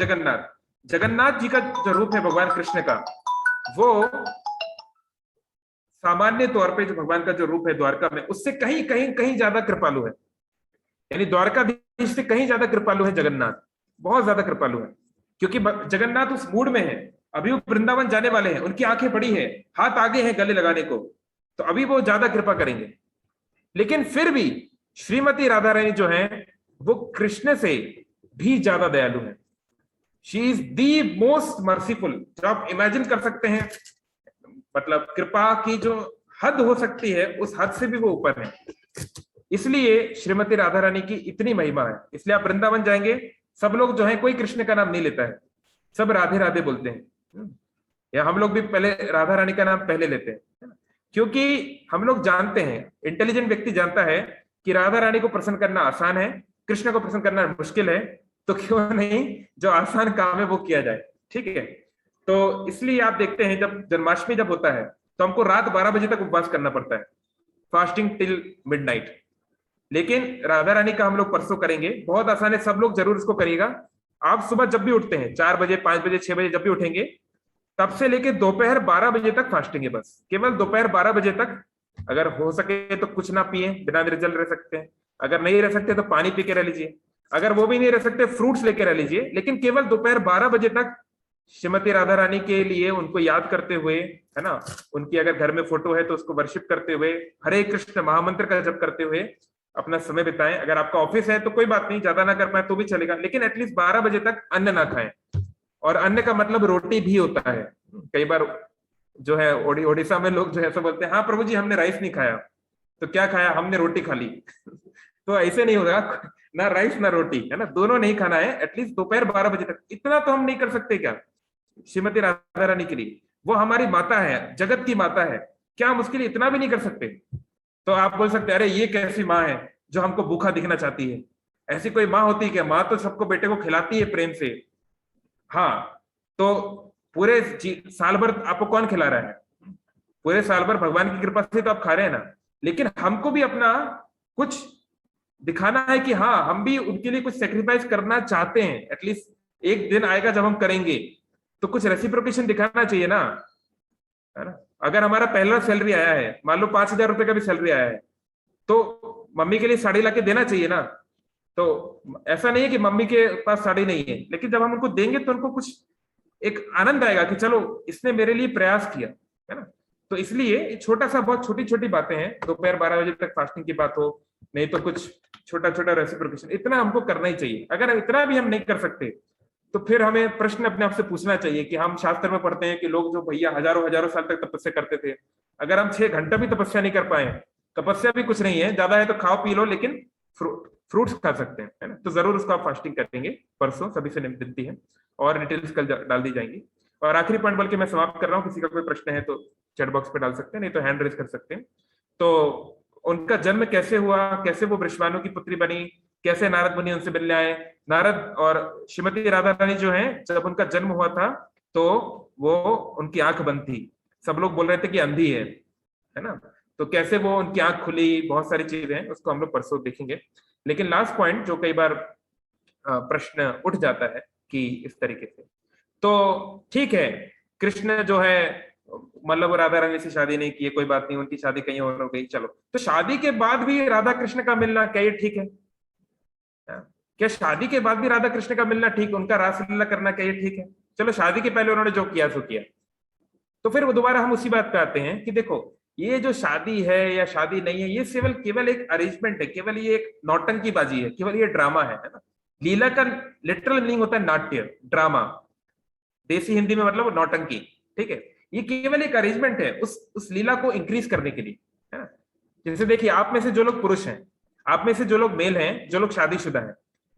[SPEAKER 1] जगन्नाथ जी का जो रूप है भगवान कृष्ण का, वो सामान्य तौर पे जो भगवान का जो रूप है द्वारका में, उससे कहीं कहीं कहीं ज्यादा कृपालु है। यानी द्वारकाधीश से कहीं ज्यादा कृपालु है जगन्नाथ, बहुत ज्यादा कृपालु है, क्योंकि जगन्नाथ उस मूड में है, अभी वो वृंदावन जाने वाले हैं, उनकी आंखें बड़ी हैं, हाथ आगे हैं गले लगाने को, तो अभी वो ज्यादा कृपा करेंगे। लेकिन फिर भी श्रीमती राधा रानी जो है वो कृष्ण से भी ज्यादा दयालु है। She is the most merciful, जो आप इमेजिन कर सकते हैं, मतलब कृपा की जो हद हो सकती है उस हद से भी वो ऊपर है। इसलिए श्रीमती राधा रानी की इतनी महिमा है। इसलिए आप वृंदावन जाएंगे, सब लोग जो है कोई कृष्ण का नाम नहीं लेता है, सब राधे राधे बोलते हैं। या हम लोग भी पहले राधा रानी का नाम पहले लेते हैं, क्योंकि हम लोग जानते हैं, इंटेलिजेंट व्यक्ति जानता है कि राधा रानी को प्रसन्न करना आसान है, कृष्ण को प्रसन्न करना मुश्किल है, तो क्यों नहीं जो आसान काम है वो किया जाए। ठीक है, तो इसलिए आप देखते हैं जब जन्माष्टमी जब होता है तो हमको रात 12 बजे तक उपवास करना पड़ता है, फास्टिंग टिल मिडनाइट। लेकिन राधा रानी का हम लोग परसों करेंगे, बहुत आसान है, सब लोग जरूर इसको करिएगा। आप सुबह जब भी उठते हैं, 4 बजे 5 बजे 6 बजे जब भी उठेंगे, तब से लेके दोपहर 12 बजे तक फास्टिंग है, बस केवल दोपहर 12 बजे तक। अगर हो सके तो कुछ ना पिए, बिना निर्जल रह सकते हैं। अगर नहीं रह सकते तो पानी पी के रह लीजिए। अगर वो भी नहीं रह सकते, फ्रूट्स लेके रह लीजिए, लेकिन केवल दोपहर 12 बजे तक श्रीमती राधा रानी के लिए उनको याद करते हुए, है ना, उनकी अगर घर में फोटो है तो उसको वर्शिप करते हुए, हरे कृष्ण महामंत्र का जप करते हुए अपना समय बिताएं। अगर आपका ऑफिस है तो कोई बात नहीं, ज्यादा ना कर पाए तो भी चलेगा, लेकिन एटलीस्ट 12 बजे तक अन्न ना खाएं। और अन्न का मतलब रोटी भी होता है। कई बार जो है ओडिशा में लोग जो है ऐसा बोलते हैं, हाँ प्रभु जी हमने राइस नहीं खाया, तो क्या खाया, हमने रोटी खा ली। तो ऐसे नहीं होगा, ना राइस ना रोटी, है ना, दोनों नहीं खाना है, एटलीस्ट दोपहर 12 बजे तक। इतना तो हम नहीं कर सकते क्या श्रीमती राधा रानी के लिए? वो हमारी माता है, जगत की माता है, क्या हम उसके लिए इतना भी नहीं कर सकते? तो आप बोल सकते हैं अरे ये कैसी माँ है जो हमको भूखा दिखना चाहती है? ऐसी कोई माँ होती है क्या? माँ तो सबको बेटे को खिलाती है प्रेम से। हाँ, तो पूरे साल भर आपको कौन खिला रहा है? पूरे साल भर भगवान की कृपा से तो आप खा रहे हैं ना। लेकिन हमको भी अपना कुछ दिखाना है कि हाँ हम भी उनके लिए कुछ सेक्रीफाइस करना चाहते हैं। एटलीस्ट एक दिन आएगा जब हम करेंगे, तो कुछ रेसिप्रोकेशन दिखाना चाहिए ना, है ना। अगर हमारा पहला सैलरी आया है, मान लो 5,000 रुपए का भी सैलरी आया है, तो मम्मी के लिए साड़ी लाके देना चाहिए ना। तो ऐसा नहीं है कि मम्मी के पास साड़ी नहीं है, लेकिन जब हम उनको देंगे तो उनको कुछ एक आनंद आएगा कि चलो इसने मेरे लिए प्रयास किया, है ना। तो इसलिए छोटा सा, बहुत छोटी छोटी बातें हैं, दोपहर 12 बजे तक फास्टिंग की बात हो, नहीं तो कुछ छोटा छोटा रेसिप्रोकेशन, इतना हमको करना ही चाहिए। अगर इतना भी हम नहीं कर सकते तो फिर हमें प्रश्न अपने आप से पूछना चाहिए कि हम शास्त्र में पढ़ते हैं कि लोग जो भैया हजारों हजारों साल तक तपस्या करते थे, अगर हम 6 घंटा भी तपस्या नहीं कर पाए, तपस्या भी कुछ नहीं है, ज्यादा है तो खाओ पी लो, लेकिन फ्रूट्स खा सकते हैं, है ना। तो जरूर उसको आप फास्टिंग करेंगे परसों, सभी से विनती है, और डिटेल्स कल डाल दी जाएंगी। और आखिरी पॉइंट बोल के मैं समाप्त कर रहा हूँ, किसी का कोई प्रश्न है तो चैट बॉक्स पे डाल सकते हैं, नहीं तो हैंड रेज कर सकते हैं। तो उनका जन्म कैसे हुआ, कैसे वो वृषभानु की पुत्री बनी, कैसे नारद मुनि उनसे मिलने आए। नारद और श्रीमती राधा रानी जो है, जब उनका जन्म हुआ था तो वो उनकी आंख बंद थी, सब लोग बोल रहे थे कि अंधी है ना। तो कैसे वो उनकी आंख खुली, बहुत सारी चीजें हैं, उसको हम लोग परसों देखेंगे। लेकिन लास्ट पॉइंट जो कई बार प्रश्न उठ जाता है कि इस तरीके से, तो ठीक है, कृष्ण जो है मतलब राधा रानी से शादी नहीं की है, कोई बात नहीं, उनकी शादी कहीं और हो गई, चलो। तो शादी के बाद भी राधा कृष्ण का मिलना क्या ये ठीक है? क्या शादी के बाद भी राधा कृष्ण का मिलना ठीक, उनका रासलीला करना क्या ये ठीक है? चलो शादी के पहले उन्होंने जो किया सो किया। तो फिर वो दोबारा हम उसी बात पे आते हैं कि देखो, ये जो शादी है या शादी नहीं है, ये केवल एक अरेंजमेंट है, केवल ये एक नौटंकी बाजी है, केवल ये ड्रामा है ना। लीला का लिटरल मीनिंग होता है नाट्य, ड्रामा, देसी हिंदी में मतलब नौटंकी, ठीक है। ये केवल एक अरेंजमेंट है उस लीला को इंक्रीज करने के लिए, है ना। जैसे देखिए, आप में से जो लोग पुरुष हैं, आप में से जो लोग मेल हैं, जो लोग शादीशुदा हैं,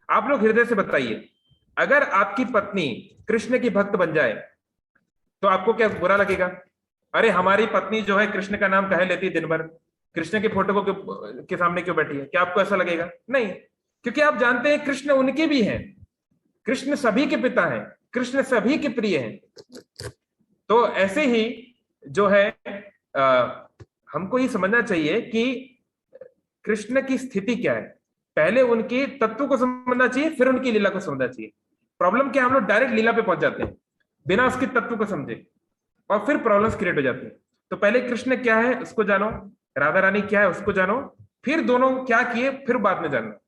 [SPEAKER 1] आप लोग हृदय से बताइए, अगर आपकी पत्नी कृष्ण की भक्त बन जाए तो आपको क्या बुरा लगेगा? अरे हमारी पत्नी जो है कृष्ण का नाम कहे लेती है दिन भर, कृष्ण की फोटो के सामने क्यों बैठी है? क्या आपको ऐसा लगेगा? नहीं, क्योंकि आप जानते हैं कृष्ण उनके भी हैं, कृष्ण सभी के पिता हैं, कृष्ण सभी के प्रिय हैं। तो ऐसे ही जो है हमको ये समझना चाहिए कि कृष्ण की स्थिति क्या है, पहले उनके तत्व को समझना चाहिए, फिर उनकी लीला को समझना चाहिए। प्रॉब्लम क्या, हम लोग डायरेक्ट लीला पे पहुंच जाते हैं बिना उसके तत्व को समझे, और फिर प्रॉब्लम्स क्रिएट हो जाती है। तो पहले कृष्ण क्या है उसको जानो, राधा रानी क्या है उसको जानो, फिर दोनों क्या किए फिर बाद में जानना।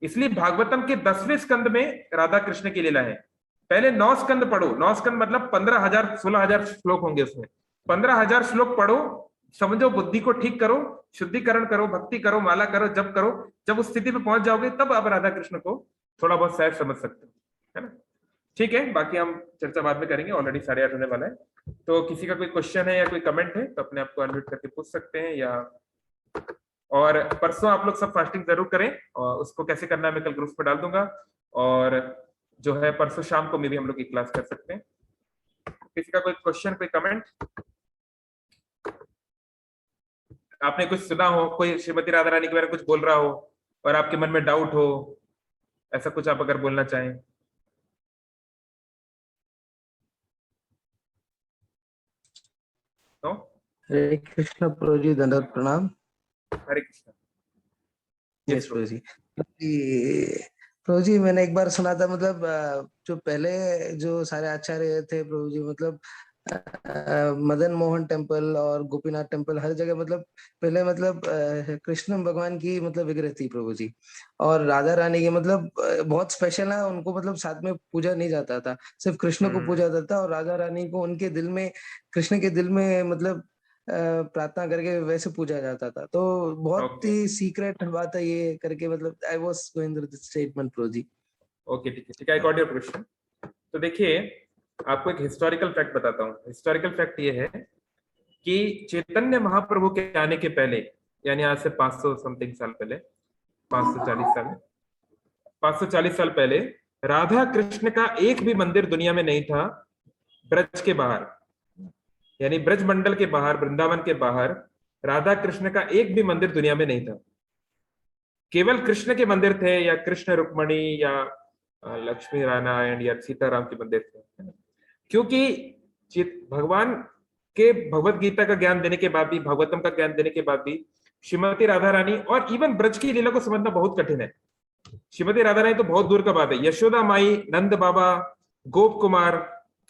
[SPEAKER 1] इसलिए भागवतम के 10वें स्कंद में राधा कृष्ण की लीला है। पहले 9 स्कंद पढ़ो, 9 स्कंद मतलब 15,000 16,000 श्लोक होंगे उसमें, 15,000 श्लोक पढ़ो, समझो, बुद्धि को ठीक करो, शुद्धिकरण करो, भक्ति करो, माला करो, जप करो। जब उस स्थिति में पहुंच जाओगे तब आप राधा कृष्ण को थोड़ा बहुत शायद समझ सकते हो, है ना। ठीक है, बाकी हम चर्चा बाद में करेंगे, ऑलरेडी 8:30 होने वाला है। तो किसी का कोई क्वेश्चन है या कोई कमेंट है तो अपने आप को अनम्यूट करके पूछ सकते हैं। या और परसों आप लोग सब फास्टिंग जरूर करें, और उसको कैसे करना है मैं कल ग्रुप पे डाल दूंगा। और जो है परसों शाम को भी हम लोग एक क्लास कर सकते हैं। किसी का कोई क्वेश्चन, कोई कमेंट? आपने कुछ सुना हो, कोई श्रीमती राधा रानी के बारे में कुछ बोल रहा हो और आपके मन में डाउट हो, ऐसा कुछ आप अगर बोलना चाहें तो?
[SPEAKER 2] हरे कृष्ण प्रभु जी, दंडवत प्रणाम।
[SPEAKER 1] हरे कृष्ण।
[SPEAKER 2] यस प्रभु जी। प्रभु जी, मैंने एक बार सुना था, मतलब जो पहले जो सारे आचार्य थे प्रभु जी, मतलब मदन मोहन टेम्पल और गोपीनाथ टेम्पल, हर जगह मतलब पहले मतलब कृष्ण भगवान की मतलब विग्रह थी प्रभु जी, और राधा रानी की मतलब बहुत स्पेशल है। उनको मतलब साथ में पूजा नहीं जाता था, सिर्फ कृष्ण को पूजा जाता था, और राधा रानी को उनके दिल में, कृष्ण के दिल में मतलब प्रार्थना करके वैसे पूजा जाता था। तो बहुत
[SPEAKER 1] ओके
[SPEAKER 2] ही सीक्रेट बात है ये करके, मतलब I was going through this statement प्रभु जी।
[SPEAKER 1] ओके, ठीक है, ठीक है, आई गॉट योर क्वेश्चन। तो देखिए, आपको एक हिस्टोरिकल फैक्ट बताता हूँ। हिस्टोरिकल फैक्ट ये है कि चैतन्य महाप्रभु के आने के पहले, यानी आज से 500 समथिंग साल पहले, 540 साल, 540 साल पहले, राधा कृष्ण का एक भी मंदिर दुनिया में नहीं था ब्रज के बाहर, यानी ब्रज मंडल के बाहर, वृंदावन के बाहर राधा कृष्ण का एक भी मंदिर दुनिया में नहीं था। केवल कृष्ण के मंदिर थे, या कृष्ण रुक्मणी, या लक्ष्मी नारायण, या सीताराम के मंदिर थे। क्योंकि भगवान के भगवत गीता का ज्ञान देने के बाद भी, भागवतम का ज्ञान देने के बाद भी, श्रीमती राधा रानी और इवन ब्रज की लीला को समझना बहुत कठिन है। श्रीमती राधा रानी तो बहुत दूर का बात है, यशोदा माई, नंद बाबा, गोप कुमार,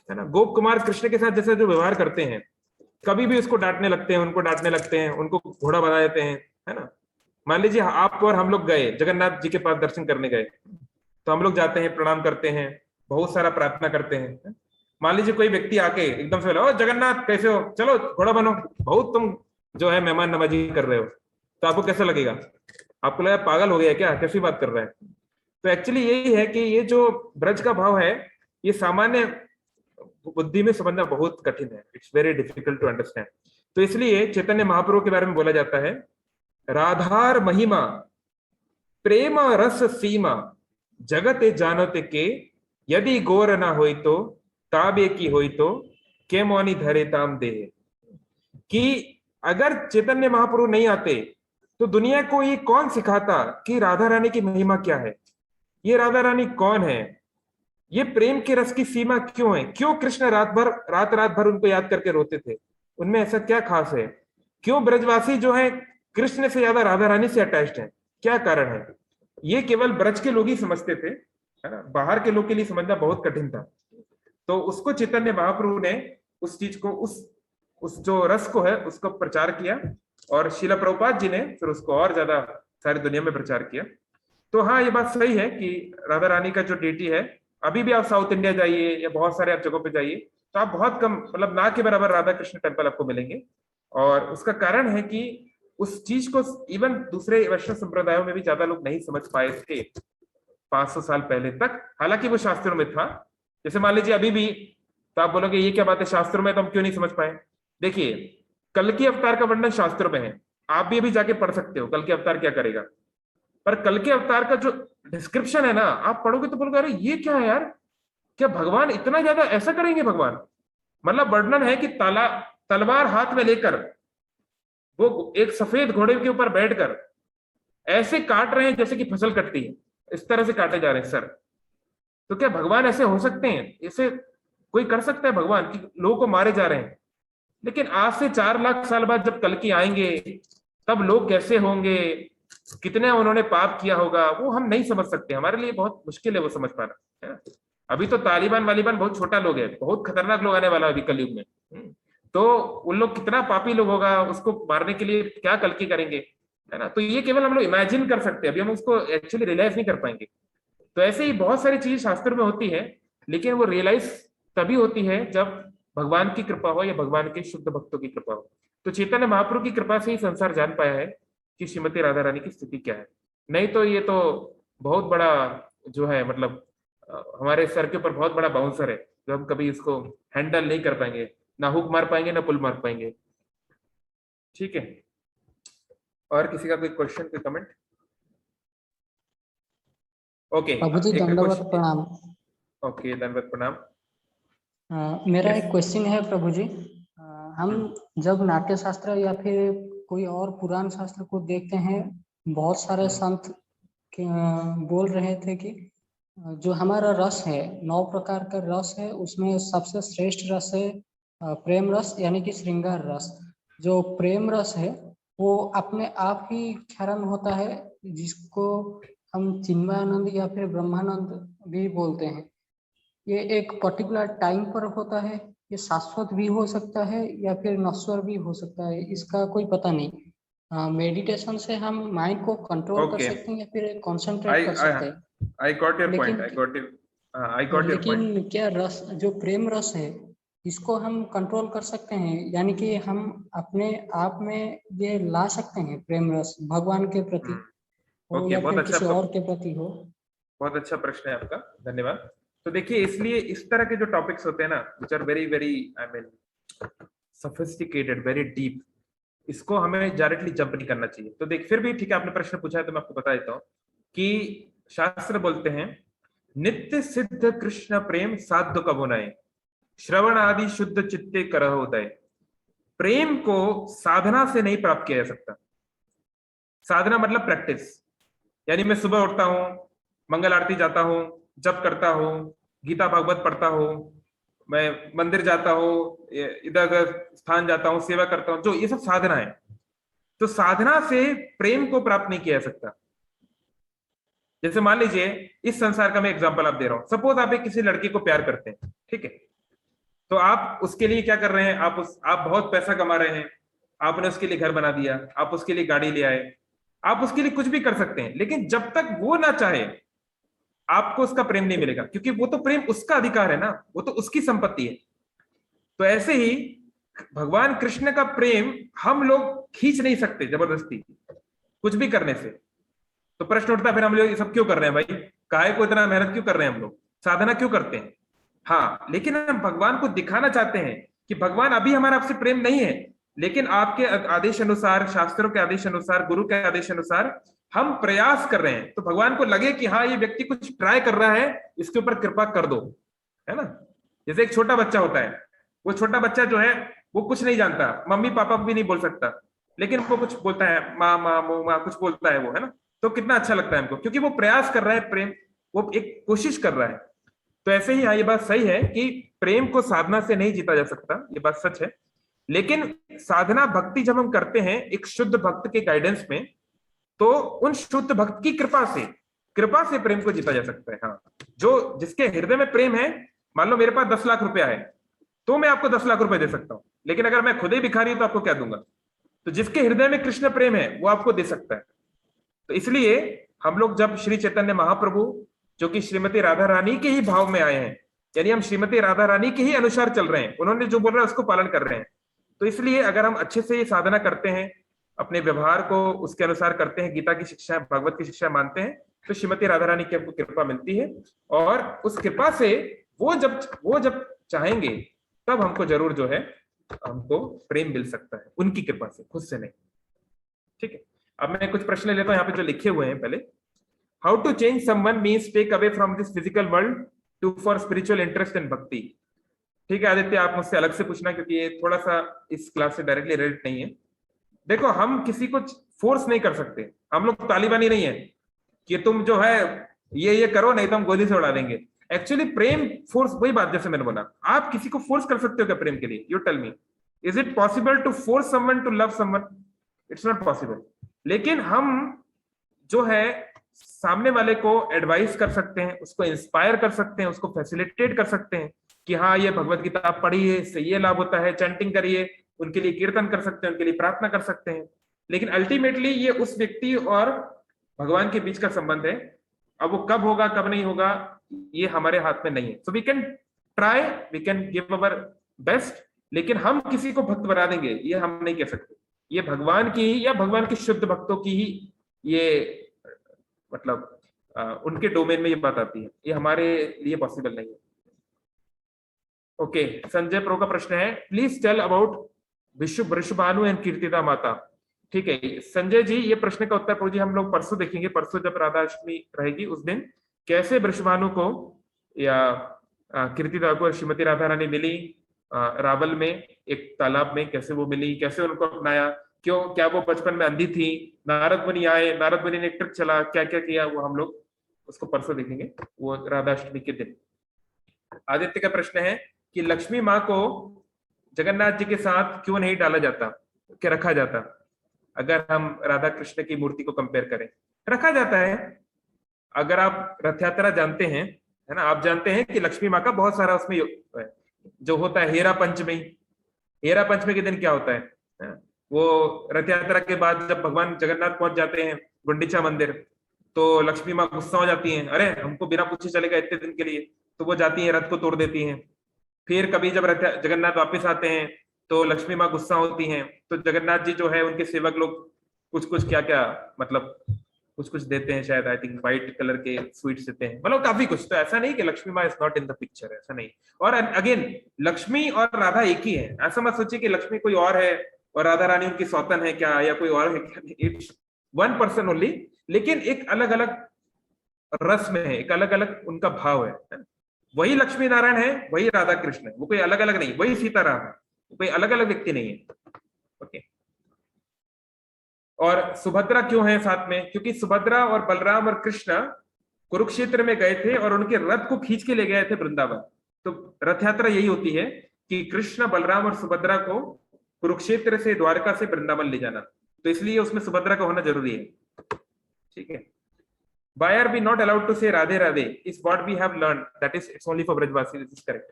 [SPEAKER 1] है ना, गोप कुमार कृष्ण के साथ जैसा जो व्यवहार करते हैं, कभी भी उसको डांटने लगते हैं, उनको डांटने लगते हैं, उनको घोड़ा बना देते हैं, है ना। मान लीजिए आप और हम लोग गए जगन्नाथ जी के पास दर्शन करने गए, तो हम लोग जाते हैं, प्रणाम करते हैं, बहुत सारा प्रार्थना करते हैं। मान लीजिए कोई व्यक्ति आके एकदम से बोला, ओ जगन्नाथ कैसे हो, चलो घोड़ा बनो, बहुत तुम जो है मेहमान नवाजी कर रहे हो, तो आपको कैसा लगेगा? आपको लगा पागल हो गया क्या, कैसी बात कर रहा है? तो एक्चुअली यही है कि ये जो ब्रज का भाव है, ये सामान्य बुद्धि में समझना बहुत कठिन है। It's very difficult to understand. तो इसलिए चैतन्य महाप्रभु के बारे में बोला जाता है, राधार महिमा प्रेम रस सीमा जगत जानत के, यदि गोर न होई तो ताबे की होई तो के मौनी धरे ताम दे। कि अगर चैतन्य महाप्रभु नहीं आते तो दुनिया को ये कौन सिखाता कि राधा रानी की महिमा क्या है, ये राधा रानी कौन है, ये प्रेम के रस की सीमा क्यों है, क्यों कृष्ण रात रात भर उनको याद करके रोते थे, उनमें ऐसा क्या खास है, क्यों ब्रजवासी जो है कृष्ण से ज्यादा राधा रानी से अटैच्ड है, क्या कारण है? ये केवल ब्रज के लोग ही समझते थे, है ना, बाहर के लोग के लिए समझना बहुत कठिन था। तो उसको चैतन्य महाप्रभु ने उस चीज को, उस जो रस को है उसको प्रचार किया, और शिला प्रभुपाद जी ने फिर उसको और ज्यादा सारी दुनिया में प्रचार किया। तो हाँ, ये बात सही है कि राधा रानी का जो डेटी है, अभी भी आप साउथ इंडिया जाइए या बहुत सारे आप जगहों पे जाइए तो आप बहुत कम, मतलब ना के बराबर राधा कृष्ण टेम्पल आपको मिलेंगे। और उसका कारण है कि उस चीज को इवन दूसरे वैष्णव संप्रदायों में भी ज्यादा लोग नहीं समझ पाए थे 500 साल पहले तक, हालांकि वो शास्त्रों में था। जैसे मान लीजिए अभी भी, तो आप बोलोगे ये क्या बात है, शास्त्रों में तो हम क्यों नहीं समझ पाए? देखिए, कल की अवतार का वर्णन शास्त्रों में है, आप भी अभी जाके पढ़ सकते हो कल के अवतार क्या करेगा। पर कल के अवतार का जो डिस्क्रिप्शन है ना, आप पढ़ोगे तो बोलोगे अरे ये क्या है यार, क्या भगवान इतना ज्यादा ऐसा करेंगे? भगवान मतलब वर्णन है कि तलवार हाथ में लेकर वो एक सफेद घोड़े के ऊपर बैठकर ऐसे काट रहे हैं जैसे कि फसल कटती है, इस तरह से काटे जा रहे हैं सर। तो क्या भगवान ऐसे हो सकते हैं? ऐसे कोई कर सकता है भगवान कि लोगों को मारे जा रहे हैं? लेकिन आज से 4 लाख साल बाद जब कल की आएंगे तब लोग कैसे होंगे, कितने उन्होंने पाप किया होगा, वो हम नहीं समझ सकते, हमारे लिए बहुत मुश्किल है वो समझ पाना, है ना। अभी तो तालिबान वालिबान बहुत छोटा लोग है, बहुत खतरनाक लोग आने वाला है अभी कलयुग में। तो उन लोग कितना पापी लोग होगा, उसको मारने के लिए क्या कल की करेंगे, है ना। तो ये केवल हम लोग इमेजिन कर सकते हैं, अभी हम उसको एक्चुअली रियलाइज नहीं कर पाएंगे। तो ऐसे ही बहुत सारी चीज शास्त्र में होती है, लेकिन वो रियलाइज तभी होती है जब भगवान की कृपा हो या भगवान के शुद्ध भक्तों की कृपा हो। तो चैतन्य महाप्रभु की कृपा से ही संसार जान पाया है कि श्रीमती राधा रानी की स्थिति क्या है। नहीं तो ये तो बहुत बड़ा जो है, मतलब हमारे सर के ऊपर बहुत बड़ा बाउंसर है, जो हम कभी इसको हैंडल नहीं कर पाएंगे, ना हुक मार पाएंगे ना पुल मार पाएंगे। ठीक है, और किसी का कोई क्वेश्चन, कोई कमेंट? ओके,
[SPEAKER 3] प्रभु जी
[SPEAKER 1] एक
[SPEAKER 3] दंडवत
[SPEAKER 1] क्वेश्चन।
[SPEAKER 3] प्रणाम।
[SPEAKER 1] ओके, धन्यवाद, प्रणाम।
[SPEAKER 3] मेरा
[SPEAKER 1] Yes.
[SPEAKER 3] एक क्वेश्चन है प्रभु जी। हम जब नाट्य शास्त्र या फिर कोई और पुराण शास्त्र को देखते हैं, बहुत सारे संत बोल रहे थे कि जो हमारा रस है, 9 प्रकार का रस है, उसमें सबसे श्रेष्ठ रस है प्रेम रस, यानी कि श्रृंगार रस। जो प्रेम रस है वो अपने आप ही क्षरण होता है, जिसको हम चिन्मयानंद या फिर ब्रह्मानंद भी बोलते हैं। ये एक पर्टिकुलर टाइम पर होता है, ये शाश्वत भी हो सकता है या फिर नश्वर भी हो सकता है, इसका कोई पता नहीं। मेडिटेशन से हम माइंड को कंट्रोल कर
[SPEAKER 1] Okay.
[SPEAKER 3] सकते हैं या फिर कंसंट्रेट कर सकते हैं।
[SPEAKER 1] I got your point.
[SPEAKER 3] लेकिन
[SPEAKER 1] I got your point.
[SPEAKER 3] लेकिन क्या रस, जो प्रेम रस है, इसको हम कंट्रोल कर सकते हैं, यानी कि हम अपने आप में ये ला सकते हैं प्रेम रस भगवान के प्रति हो
[SPEAKER 1] ओके,
[SPEAKER 3] या
[SPEAKER 1] बहुत
[SPEAKER 3] फिर
[SPEAKER 1] अच्छा
[SPEAKER 3] किसी
[SPEAKER 1] आपका,
[SPEAKER 3] और के प्रति हो।
[SPEAKER 1] बहुत अच्छा प्रश्न है आपका, धन्यवाद। तो देखिए, इसलिए इस तरह के जो टॉपिक्स होते हैं ना, which are very very I mean sophisticated, very deep, इसको हमें डायरेक्टली जंप नहीं करना चाहिए। तो देख, फिर भी ठीक है, आपने प्रश्न पूछा है तो मैं आपको बता देता हूँ कि शास्त्र बोलते हैं, नित्य सिद्ध कृष्ण प्रेम साध्य कबो नए, श्रवण आदि शुद्ध चित्ते करह उदय। प्रेम को साधना से नहीं प्राप्त किया जा सकता। साधना मतलब प्रैक्टिस, यानी मैं सुबह उठता हूं, मंगल आरती जाता हूं, जप करता हूं, गीता भागवत पढ़ता हूं, मैं मंदिर जाता हूं, इधर उधर स्थान जाता हूं, सेवा करता हूं, जो ये सब साधना है। तो साधना से प्रेम को प्राप्त नहीं किया जा सकता। जैसे मान लीजिए, इस संसार का मैं एग्जांपल आप दे रहा हूं। सपोज आप एक किसी लड़की को प्यार करते हैं, ठीक है, तो आप उसके लिए क्या कर रहे हैं, आप बहुत पैसा कमा रहे हैं, आपने उसके लिए घर बना दिया, आप उसके लिए गाड़ी ले आए, आप उसके लिए कुछ भी कर सकते हैं, लेकिन जब तक वो ना चाहे आपको उसका प्रेम नहीं मिलेगा, क्योंकि वो तो प्रेम उसका अधिकार है ना, वो तो उसकी संपत्ति है। तो ऐसे ही भगवान कृष्ण का प्रेम हम लोग खींच नहीं सकते जबरदस्ती कुछ भी करने से। तो प्रश्न उठता है, फिर हम लोग ये सब क्यों कर रहे हैं भाई, काहे को इतना मेहनत क्यों कर रहे हैं, हम लोग साधना क्यों करते हैं? हाँ, लेकिन हम भगवान को दिखाना चाहते हैं कि भगवान अभी हमारा आपसे प्रेम नहीं है, लेकिन आपके आदेश अनुसार, शास्त्रों के आदेश अनुसार, गुरु के आदेश अनुसार हम प्रयास कर रहे हैं। तो भगवान को लगे कि हाँ, ये व्यक्ति कुछ ट्राई कर रहा है, इसके ऊपर कृपा कर दो, है ना। जैसे एक छोटा बच्चा होता है, वो छोटा बच्चा जो है वो कुछ नहीं जानता, मम्मी पापा भी नहीं बोल सकता, लेकिन वो कुछ बोलता है, माँ माँ मो माँ, कुछ बोलता है वो, है ना। तो कितना अच्छा लगता है हमको, क्योंकि वो प्रयास कर रहा है, प्रेम, वो एक कोशिश कर रहा है। तो ऐसे ही हाँ, ये बात सही है कि प्रेम को साधना से नहीं जीता जा सकता, ये बात सच है। लेकिन साधना भक्ति जब हम करते हैं एक शुद्ध भक्त के गाइडेंस में, तो उन शुद्ध भक्त की कृपा से प्रेम को जीता जा सकता है। हाँ, जो जिसके हृदय में प्रेम है, मान लो मेरे पास 10 लाख रुपया है, तो मैं आपको 10 लाख रुपए दे सकता हूं, लेकिन अगर मैं खुद ही भिखारी हूं तो आपको क्या दूंगा? तो जिसके हृदय में कृष्ण प्रेम है वो आपको दे सकता है। तो इसलिए हम लोग जब श्री चैतन्य महाप्रभु, जो कि श्रीमती राधा रानी के ही भाव में आए हैं, यानी हम श्रीमती राधा रानी के ही अनुसार चल रहे हैं, उन्होंने जो बोल रहा है उसको पालन कर रहे हैं। तो इसलिए अगर हम अच्छे से ये साधना करते हैं, अपने व्यवहार को उसके अनुसार करते हैं, गीता की शिक्षा, भागवत की शिक्षा मानते हैं, तो श्रीमती राधा रानी की हमको कृपा मिलती है। और उस कृपा से वो जब चाहेंगे तब हमको जरूर जो है, हमको प्रेम मिल सकता है उनकी कृपा से, खुद से नहीं। ठीक है, अब मैं कुछ प्रश्न लेता हूं यहाँ पे जो लिखे हुए हैं। पहले, how to change someone means take away from this physical world to for spiritual interest and bhakti. ठीक है आदित्य, आप मुझसे अलग से पूछना, क्योंकि ये थोड़ा सा इस क्लास से डायरेक्टली रिलेटेड नहीं है। देखो, हम किसी को फोर्स नहीं कर सकते, हम लोग तालिबानी नहीं है कि तुम जो है ये करो, नहीं तो हम गोली से उड़ा देंगे। एक्चुअली प्रेम फोर्स, वही बात जैसे मैंने बोला, आप किसी को फोर्स कर सकते हो क्या प्रेम के लिए? You tell me, is it possible to force someone to love someone? It's not possible. लेकिन हम जो है सामने वाले को एडवाइस कर सकते हैं, उसको इंस्पायर कर सकते हैं, उसको फैसिलिटेट कर सकते हैं कि हाँ, ये भगवत गीता आप पढ़िए, इससे ये लाभ होता है, चैंटिंग करिए, उनके लिए कीर्तन कर सकते हैं, उनके लिए प्रार्थना कर सकते हैं। लेकिन अल्टीमेटली ये उस व्यक्ति और भगवान के बीच का संबंध है। अब वो कब होगा कब नहीं होगा ये हमारे हाथ में नहीं है। So we can try, we can give our best, लेकिन हम किसी को भक्त बना देंगे ये हम नहीं कह सकते। ये भगवान की ही या भगवान के शुद्ध भक्तों की ही ये मतलब उनके डोमेन में ये बात आती है, ये हमारे लिए पॉसिबल नहीं है। ओके, संजय प्रो का प्रश्न है, please tell about Vrishabhanu and Kirtida Mata. ठीक है संजय जी, ये प्रश्न का उत्तर प्रभु जी हम लोग परसों देखेंगे। परसों जब राधाष्टमी रहेगी उस दिन कैसे वृषभानु को या कीर्तिदा को श्रीमती राधा रानी मिली रावल में एक तालाब में, कैसे वो मिली, कैसे उनको अपनाया, क्यों, क्या वो बचपन में अंधी थी, नारद मुनि आए, नारद मुनि ने ट्रिक चला, क्या क्या किया, वो हम लोग उसको परसों देखेंगे, वो राधाष्टमी के दिन। आदित्य का प्रश्न है कि लक्ष्मी माँ को जगन्नाथ जी के साथ क्यों नहीं डाला जाता, क्या रखा जाता, अगर हम राधा कृष्ण की मूर्ति को कंपेयर करें? रखा जाता है। अगर आप रथ यात्रा जानते हैं, है ना, आप जानते हैं कि लक्ष्मी माँ का बहुत सारा उसमें जो होता है हेरा पंचमी। हेरा पंचमी के दिन क्या होता है? वो रथ यात्रा के बाद जब भगवान जगन्नाथ पहुंच जाते हैं गुंडीचा मंदिर, तो लक्ष्मी माँ गुस्सा हो जाती हैं, अरे हमको बिना पूछे चले गए इतने दिन के लिए, तो वो जाती हैं रथ को तोड़ देती हैं। फिर कभी जब जगन्नाथ वापस आते हैं तो लक्ष्मी माँ गुस्सा होती हैं, तो जगन्नाथ जी जो है उनके सेवक लोग कुछ कुछ क्या क्या मतलब कुछ कुछ देते हैं, शायद आई थिंक व्हाइट कलर के स्वीट्स देते हैं, मतलब काफी कुछ। तो ऐसा नहीं कि लक्ष्मी माँ is not in the picture, ऐसा नहीं। और अगेन लक्ष्मी और राधा एक ही है, ऐसा मत सोचिए कि लक्ष्मी कोई और है और राधा रानी उनकी सौतन है क्या, या कोई और है क्या, इट्स वन पर्सन ओनली, लेकिन एक अलग अलग रस में है, एक अलग अलग उनका भाव है। वही लक्ष्मी नारायण है, वही राधा कृष्ण है, वो कोई अलग अलग नहीं, वही सीताराम है, कोई अलग अलग व्यक्ति नहीं है। ओके, और सुभद्रा क्यों है साथ में? क्योंकि सुभद्रा और बलराम और कृष्ण कुरुक्षेत्र में गए थे और उनके रथ को खींच के ले गए थे वृंदावन। तो रथ यात्रा यही होती है कि कृष्ण, बलराम और सुभद्रा को कुरुक्षेत्र से, द्वारका से वृंदावन ले जाना, तो इसलिए उसमें सुभद्रा का होना जरूरी है। ठीक है। Why are we not allowed to say Radhe Radhe? Is what we have learned. That is, it's only for Brajvasis. This is correct.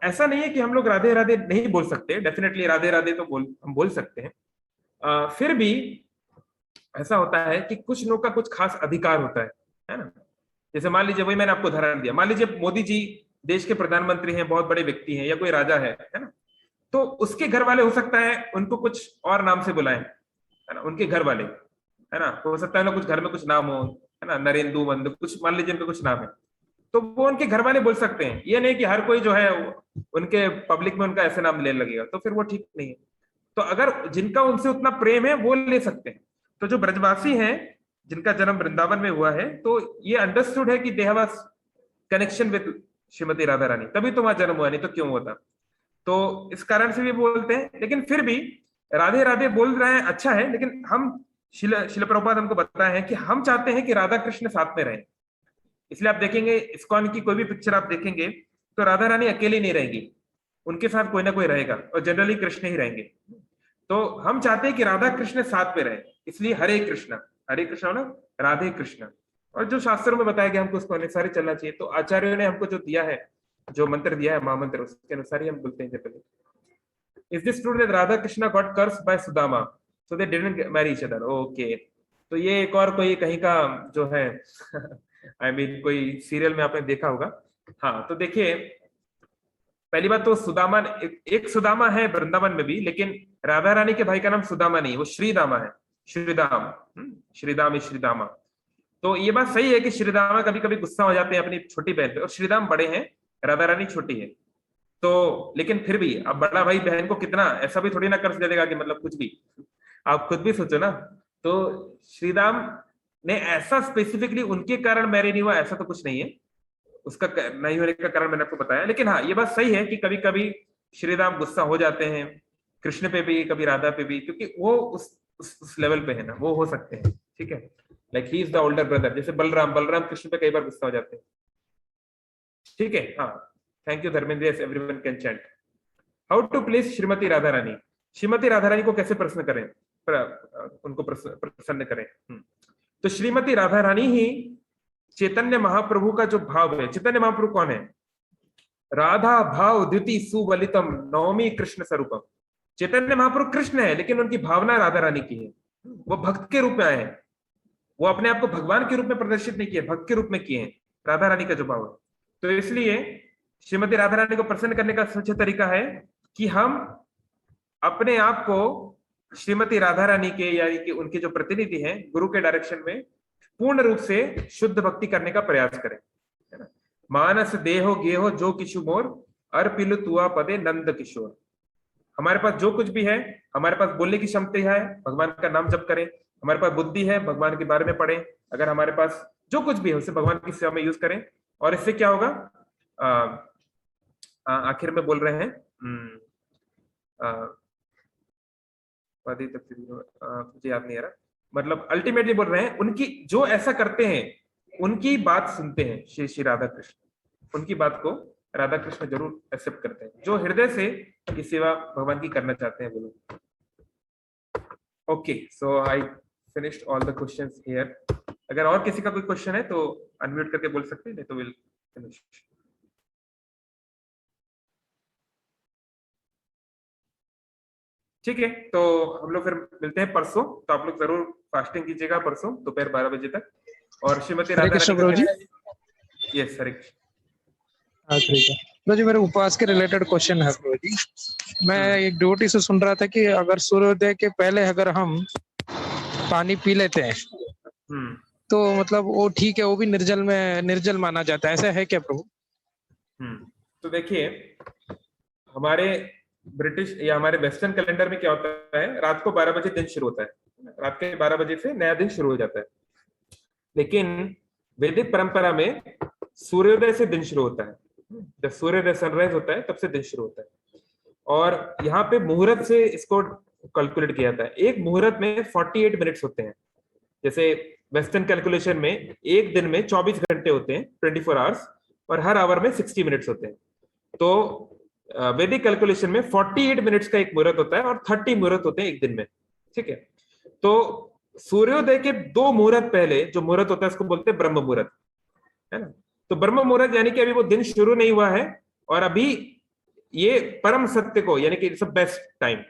[SPEAKER 1] ऐसा नहीं है कि हम लोग राधे राधे नहीं बोल सकते, डेफिनेटली राधे राधे तो हम बोल सकते हैं। फिर भी ऐसा होता है कि कुछ लोग का कुछ खास अधिकार होता है ना। जैसे मान लीजिए, वही मैंने आपको उदाहरण दिया, मान लीजिए मोदी जी देश के प्रधानमंत्री हैं, बहुत बड़े व्यक्ति हैं, या कोई राजा है ना, तो उसके घर वाले हो सकता है उनको कुछ और नाम से बुलाएं, है ना, उनके घर वाले, है ना, हो सकता है ना कुछ घर में कुछ नाम हो, है ना, नरेंदु मंद कुछ, मान लीजिए उनका कुछ नाम है, तो वो उनके घर वाले बोल सकते हैं। ये नहीं कि हर कोई जो है उनके पब्लिक में उनका ऐसे नाम ले लगेगा, तो फिर वो ठीक नहीं है। तो अगर जिनका उनसे उतना प्रेम है वो ले सकते हैं। तो जो ब्रजवासी हैं जिनका जन्म वृंदावन में हुआ है, तो ये अंडरस्टूड है कि they have a connection with Shrimati Radha Rani, तभी तो वहां जन्म हुआ, नहीं तो क्यों होता। तो इस कारण से भी बोलते हैं, लेकिन फिर भी राधे राधे बोल रहे हैं, अच्छा है, लेकिन हम शिल प्रभुपाद हमको बताया है कि हम चाहते हैं कि राधा कृष्ण साथ में रहें। इसलिए आप देखेंगे इस्कॉन की कोई भी पिक्चर आप देखेंगे तो राधा रानी अकेली नहीं रहेंगी, उनके साथ कोई ना कोई रहेगा, और जनरली कृष्ण ही रहेंगे। तो हम चाहते हैं कि राधा कृष्ण साथ में रहे, इसलिए हरे कृष्ण ना राधे कृष्ण। और जो शास्त्रों में बताया गया हमको उसको अनुसार ही चलना चाहिए। तो आचार्यों ने हमको जो दिया है, जो मंत्र दिया है महामंत्र, उसके अनुसार ही हम बोलते हैं generally. Is this true that Radha Krishna got cursed by Sudama so they didn't marry each other? Okay, तो ये एक और कोई कहीं का जो है I mean, कोई सीरियल में आपने देखा होगा। हाँ, तो देखिए, पहली बात तो सुदामा, एक सुदामा है वृंदावन में भी, लेकिन राधा रानी के भाई का नाम सुदामा नहीं, वो श्रीदामा है, श्रीदाम, श्रीदाम श्रीदामा। तो ये बात सही है कि श्रीदामा कभी कभी गुस्सा हो जाते हैं अपनी छोटी बहन पे, और श्रीदाम बड़े हैं, राधा रानी छोटी है। तो लेकिन फिर भी अब बड़ा भाई बहन को कितना, ऐसा भी थोड़ी ना कर्ज दे देगा कि मतलब कुछ भी, आप खुद भी सोचो ना। तो श्रीराम ने ऐसा स्पेसिफिकली उनके कारण मैरिज नहीं हुआ, ऐसा तो कुछ नहीं है, उसका नहीं होने का कारण मैंने आपको बताया। लेकिन हाँ, ये बात सही है कि कभी कभी श्रीराम गुस्सा हो जाते हैं कृष्ण पे भी, कभी राधा पे भी, क्योंकि वो उस लेवल पे है ना, वो हो सकते हैं। ठीक है, like he is the older brother. जैसे बलराम कृष्ण पे कई बार गुस्सा हो जाते हैं। ठीक है, हाँ, thank you Dharmendra, everyone can chant. How to place Shrimati Radha Rani? Shrimati Radha Rani को कैसे प्रश्न करें, उनको प्रसन्न करें? तो श्रीमती राधा रानी ही चैतन्य महाप्रभु का जो भाव है। चैतन्य महाप्रभु कौन है? राधा भाव द्वितीय सुवलितम नवमी कृष्ण स्वरूपम। चैतन्य महाप्रभु कृष्ण है, लेकिन उनकी भावना राधा रानी की है। वो भक्त के रूप में आए हैं, वो अपने आप को भगवान के रूप में प्रदर्शित नहीं किए, भक्त के रूप में किए हैं, राधा रानी का जो भाव है। तो इसलिए श्रीमती राधा रानी को प्रसन्न करने का सबसे तरीका है कि हम अपने आप को श्रीमती राधा रानी के यानी कि उनके जो प्रतिनिधि हैं गुरु के डायरेक्शन में पूर्ण रूप से शुद्ध भक्ति करने का प्रयास करें, है ना। मानस देहो गेहो जो किशु मोर अर्पिलु तुआ पदे नंद किशोर। हमारे पास जो कुछ भी है, हमारे पास बोलने की क्षमता है, भगवान का नाम जप करें। हमारे पास बुद्धि है, भगवान के बारे में पढ़ें। अगर हमारे पास जो कुछ भी है उसे भगवान की सेवा में यूज करें। और इससे क्या होगा, आखिर में बोल रहे हैं मुझे याद नहीं आ रहा, मतलब अल्टीमेटली बोल रहे हैं उनकी जो ऐसा करते हैं उनकी बात सुनते हैं श्री श्री राधा कृष्ण, उनकी बात को राधा कृष्ण जरूर एक्सेप्ट करते हैं, जो हृदय से ये सेवा भगवान की करना चाहते हैं वो लोग। Okay, so I finished all the questions here. अगर और किसी का कोई क्वेश्चन है तो अनम्यूट करके बोल सकते हैं, नहीं तो विल फिनिश। ठीक है, तो हम लोग फिर मिलते हैं परसों। तो आप लोग जरूर फास्टिंग कीजिएगा परसों दोपहर 12 बजे तक। और श्रीमती
[SPEAKER 4] हरे कृष्ण प्रभु जी।
[SPEAKER 1] यस, हरे कृष्ण।
[SPEAKER 4] हाँ ठीक है प्रभु जी, मेरे उपवास के रिलेटेड क्वेश्चन है प्रभु जी। मैं एक डिवोटी से सुन रहा था कि अगर सूर्योदय के पहले अगर हम पानी पी लेते हैं तो मतलब वो ठीक है, वो भी निर्जल माना जाता है, ऐसा है क्या प्रभु?
[SPEAKER 1] तो देखिए, हमारे ब्रिटिश या हमारे वेस्टर्न कैलेंडर में क्या होता है, रात को 12 बजे दिन शुरू होता है, रात के 12 बजे से नया दिन शुरू हो जाता है। लेकिन वैदिक परंपरा में सूर्योदय से दिन शुरू होता है, जब सूर्योदय सनराइज होता है तब से दिन शुरू होता है। और यहाँ पे मुहूर्त से इसको कैलकुलेट किया जाता है। एक मुहूर्त में 48 मिनट्स होते हैं। जैसे वेस्टर्न कैलकुलेशन में एक दिन में 24 घंटे होते हैं, 24 आवर्स, और हर आवर में 60 मिनट्स होते हैं। तो वैदिक कैलकुलेशन में 48 मिनट्स का एक मुहूर्त होता है और 30 मुहूर्त होते हैं एक दिन में। ठीक है, तो सूर्योदय के 2 मुहूर्त पहले जो मुहूर्त होता है उसको बोलते हैं ब्रह्म मुहूर्त, है ना। तो ब्रह्म मुहूर्त यानी कि अभी वो दिन शुरू नहीं हुआ है और अभी ये परम सत्य को यानी कि इट्स अ बेस्ट टाइम।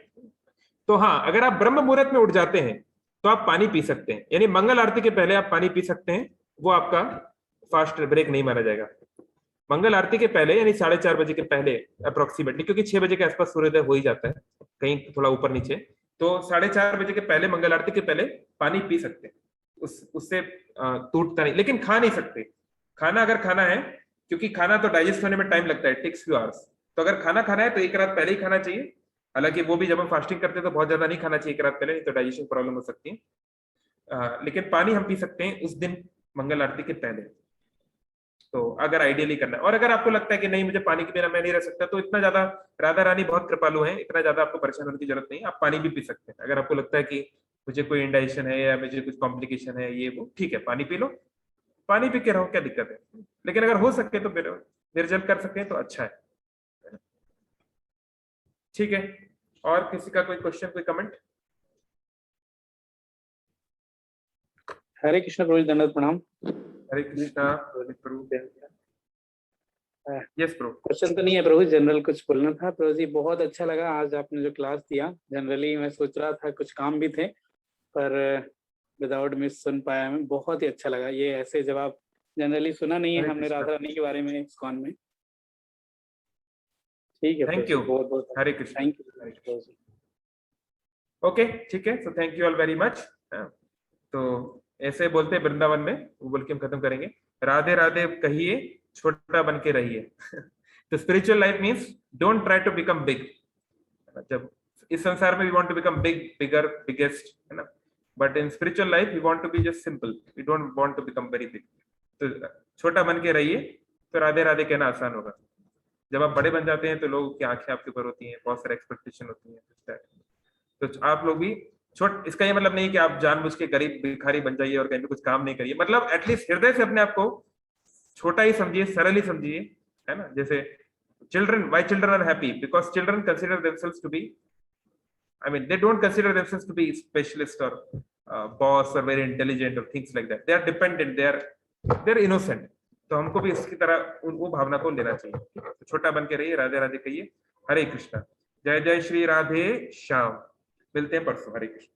[SPEAKER 1] तो हाँ, अगर आप ब्रह्म मुहूर्त में उठ जाते हैं तो आप पानी पी सकते हैं, यानी मंगल आरती के पहले आप पानी पी सकते हैं, वो आपका फास्ट ब्रेक नहीं माना जाएगा। मंगल आरती के पहले यानी 4:30 बजे के पहले अप्रोक्सीमेटली, क्योंकि 6 बजे के आसपास सूर्योदय हो ही जाता है, कहीं थोड़ा ऊपर नीचे, तो 4:30 बजे के पहले मंगल आरती के पहले पानी पी सकते हैं, उससे टूटता नहीं। लेकिन खा नहीं सकते। खाना अगर खाना है, क्योंकि खाना तो डाइजेस्ट होने में टाइम लगता है, टेक्स फ्यू आवर्स, तो अगर खाना खाना है तो एक रात पहले ही खाना चाहिए। हालांकि वो भी जब हम फास्टिंग करते हैं तो बहुत ज्यादा नहीं खाना चाहिए एक रात पहले, नहीं तो डाइजेशन प्रॉब्लम हो सकती है। लेकिन पानी हम पी सकते हैं उस दिन मंगल आरती के पहले, तो अगर आइडियली करना है। और अगर आपको लगता है कि नहीं मुझे पानी के बिना मैं नहीं रह सकता, तो इतना ज्यादा राधा रानी बहुत कृपालु है, इतना ज्यादा आपको परेशान होने की जरूरत नहीं, आप पानी भी पी सकते हैं। अगर आपको लगता है कि मुझे कोई इंडाइजेशन है या मुझे कुछ कॉम्प्लिकेशन है ये वो, ठीक है, पानी पी लो, पानी पी के रहो, क्या दिक्कत है। लेकिन अगर हो सके तो फिर निर्जल कर सकते हैं तो अच्छा है। ठीक है, और किसी का कोई क्वेश्चन, कोई कमेंट?
[SPEAKER 5] हरे कृष्ण प्रभु, दंडवत प्रणाम।
[SPEAKER 1] हरे कृष्णा प्रभु। यस प्रभु।
[SPEAKER 5] क्वेश्चन तो नहीं है प्रभु, जनरल कुछ बोलना था। प्रभु जी बहुत अच्छा लगा आज आपने जो क्लास दिया। जनरली मैं सोच रहा था कुछ काम भी थे पर विदाउट मिस सुन पाया मैं, बहुत ही अच्छा लगा। ये ऐसे जवाब जनरली सुना नहीं है हमने राधा रानी के बारे में इस्कॉन में। ठीक है,
[SPEAKER 1] थैंक यू,
[SPEAKER 5] बहुत बहुत
[SPEAKER 1] Hare Krishna.
[SPEAKER 5] Thank you.
[SPEAKER 1] Okay, ठीक है, so thank you all very much. तो ऐसे बोलते हैं वृंदावन में, वो बोल के हम खत्म करेंगे, राधे राधे कहिए, छोटा बन के रहिए। तो spiritual life means don't try to become big. जब इस संसार में we want to become big, bigger, biggest, है ना, but in spiritual life we want to be just simple, we don't want to become very big. तो छोटा बन के रहिए, तो राधे राधे कहना आसान होगा। जब आप बड़े बन जाते हैं तो लोगों की आंखें आपके ऊपर होती हैं, बहुत सारे एक्सपेक्टेशन होती हैं, तो आप लोग भी इसका ये मतलब नहीं कि आप जानबूझ के गरीब भिखारी बन जाइए और कहीं पे कुछ काम नहीं करिए, मतलब एटलीस्ट हृदय से अपने आप को छोटा ही समझिए, सरल ही समझिए, है ना। जैसे children, why children are happy? Because children consider themselves to be, I mean, they don't consider themselves to be specialist or boss or very intelligent or things like that. They are dependent, they're innocent. तो हमको भी इसकी तरह वो भावना को लेना चाहिए। तो छोटा बन के रहिए, राधे राधे कहिए, हरे कृष्णा। जय जय श्री राधे श्याम। मिलते हैं परसों, हरे कृष्ण।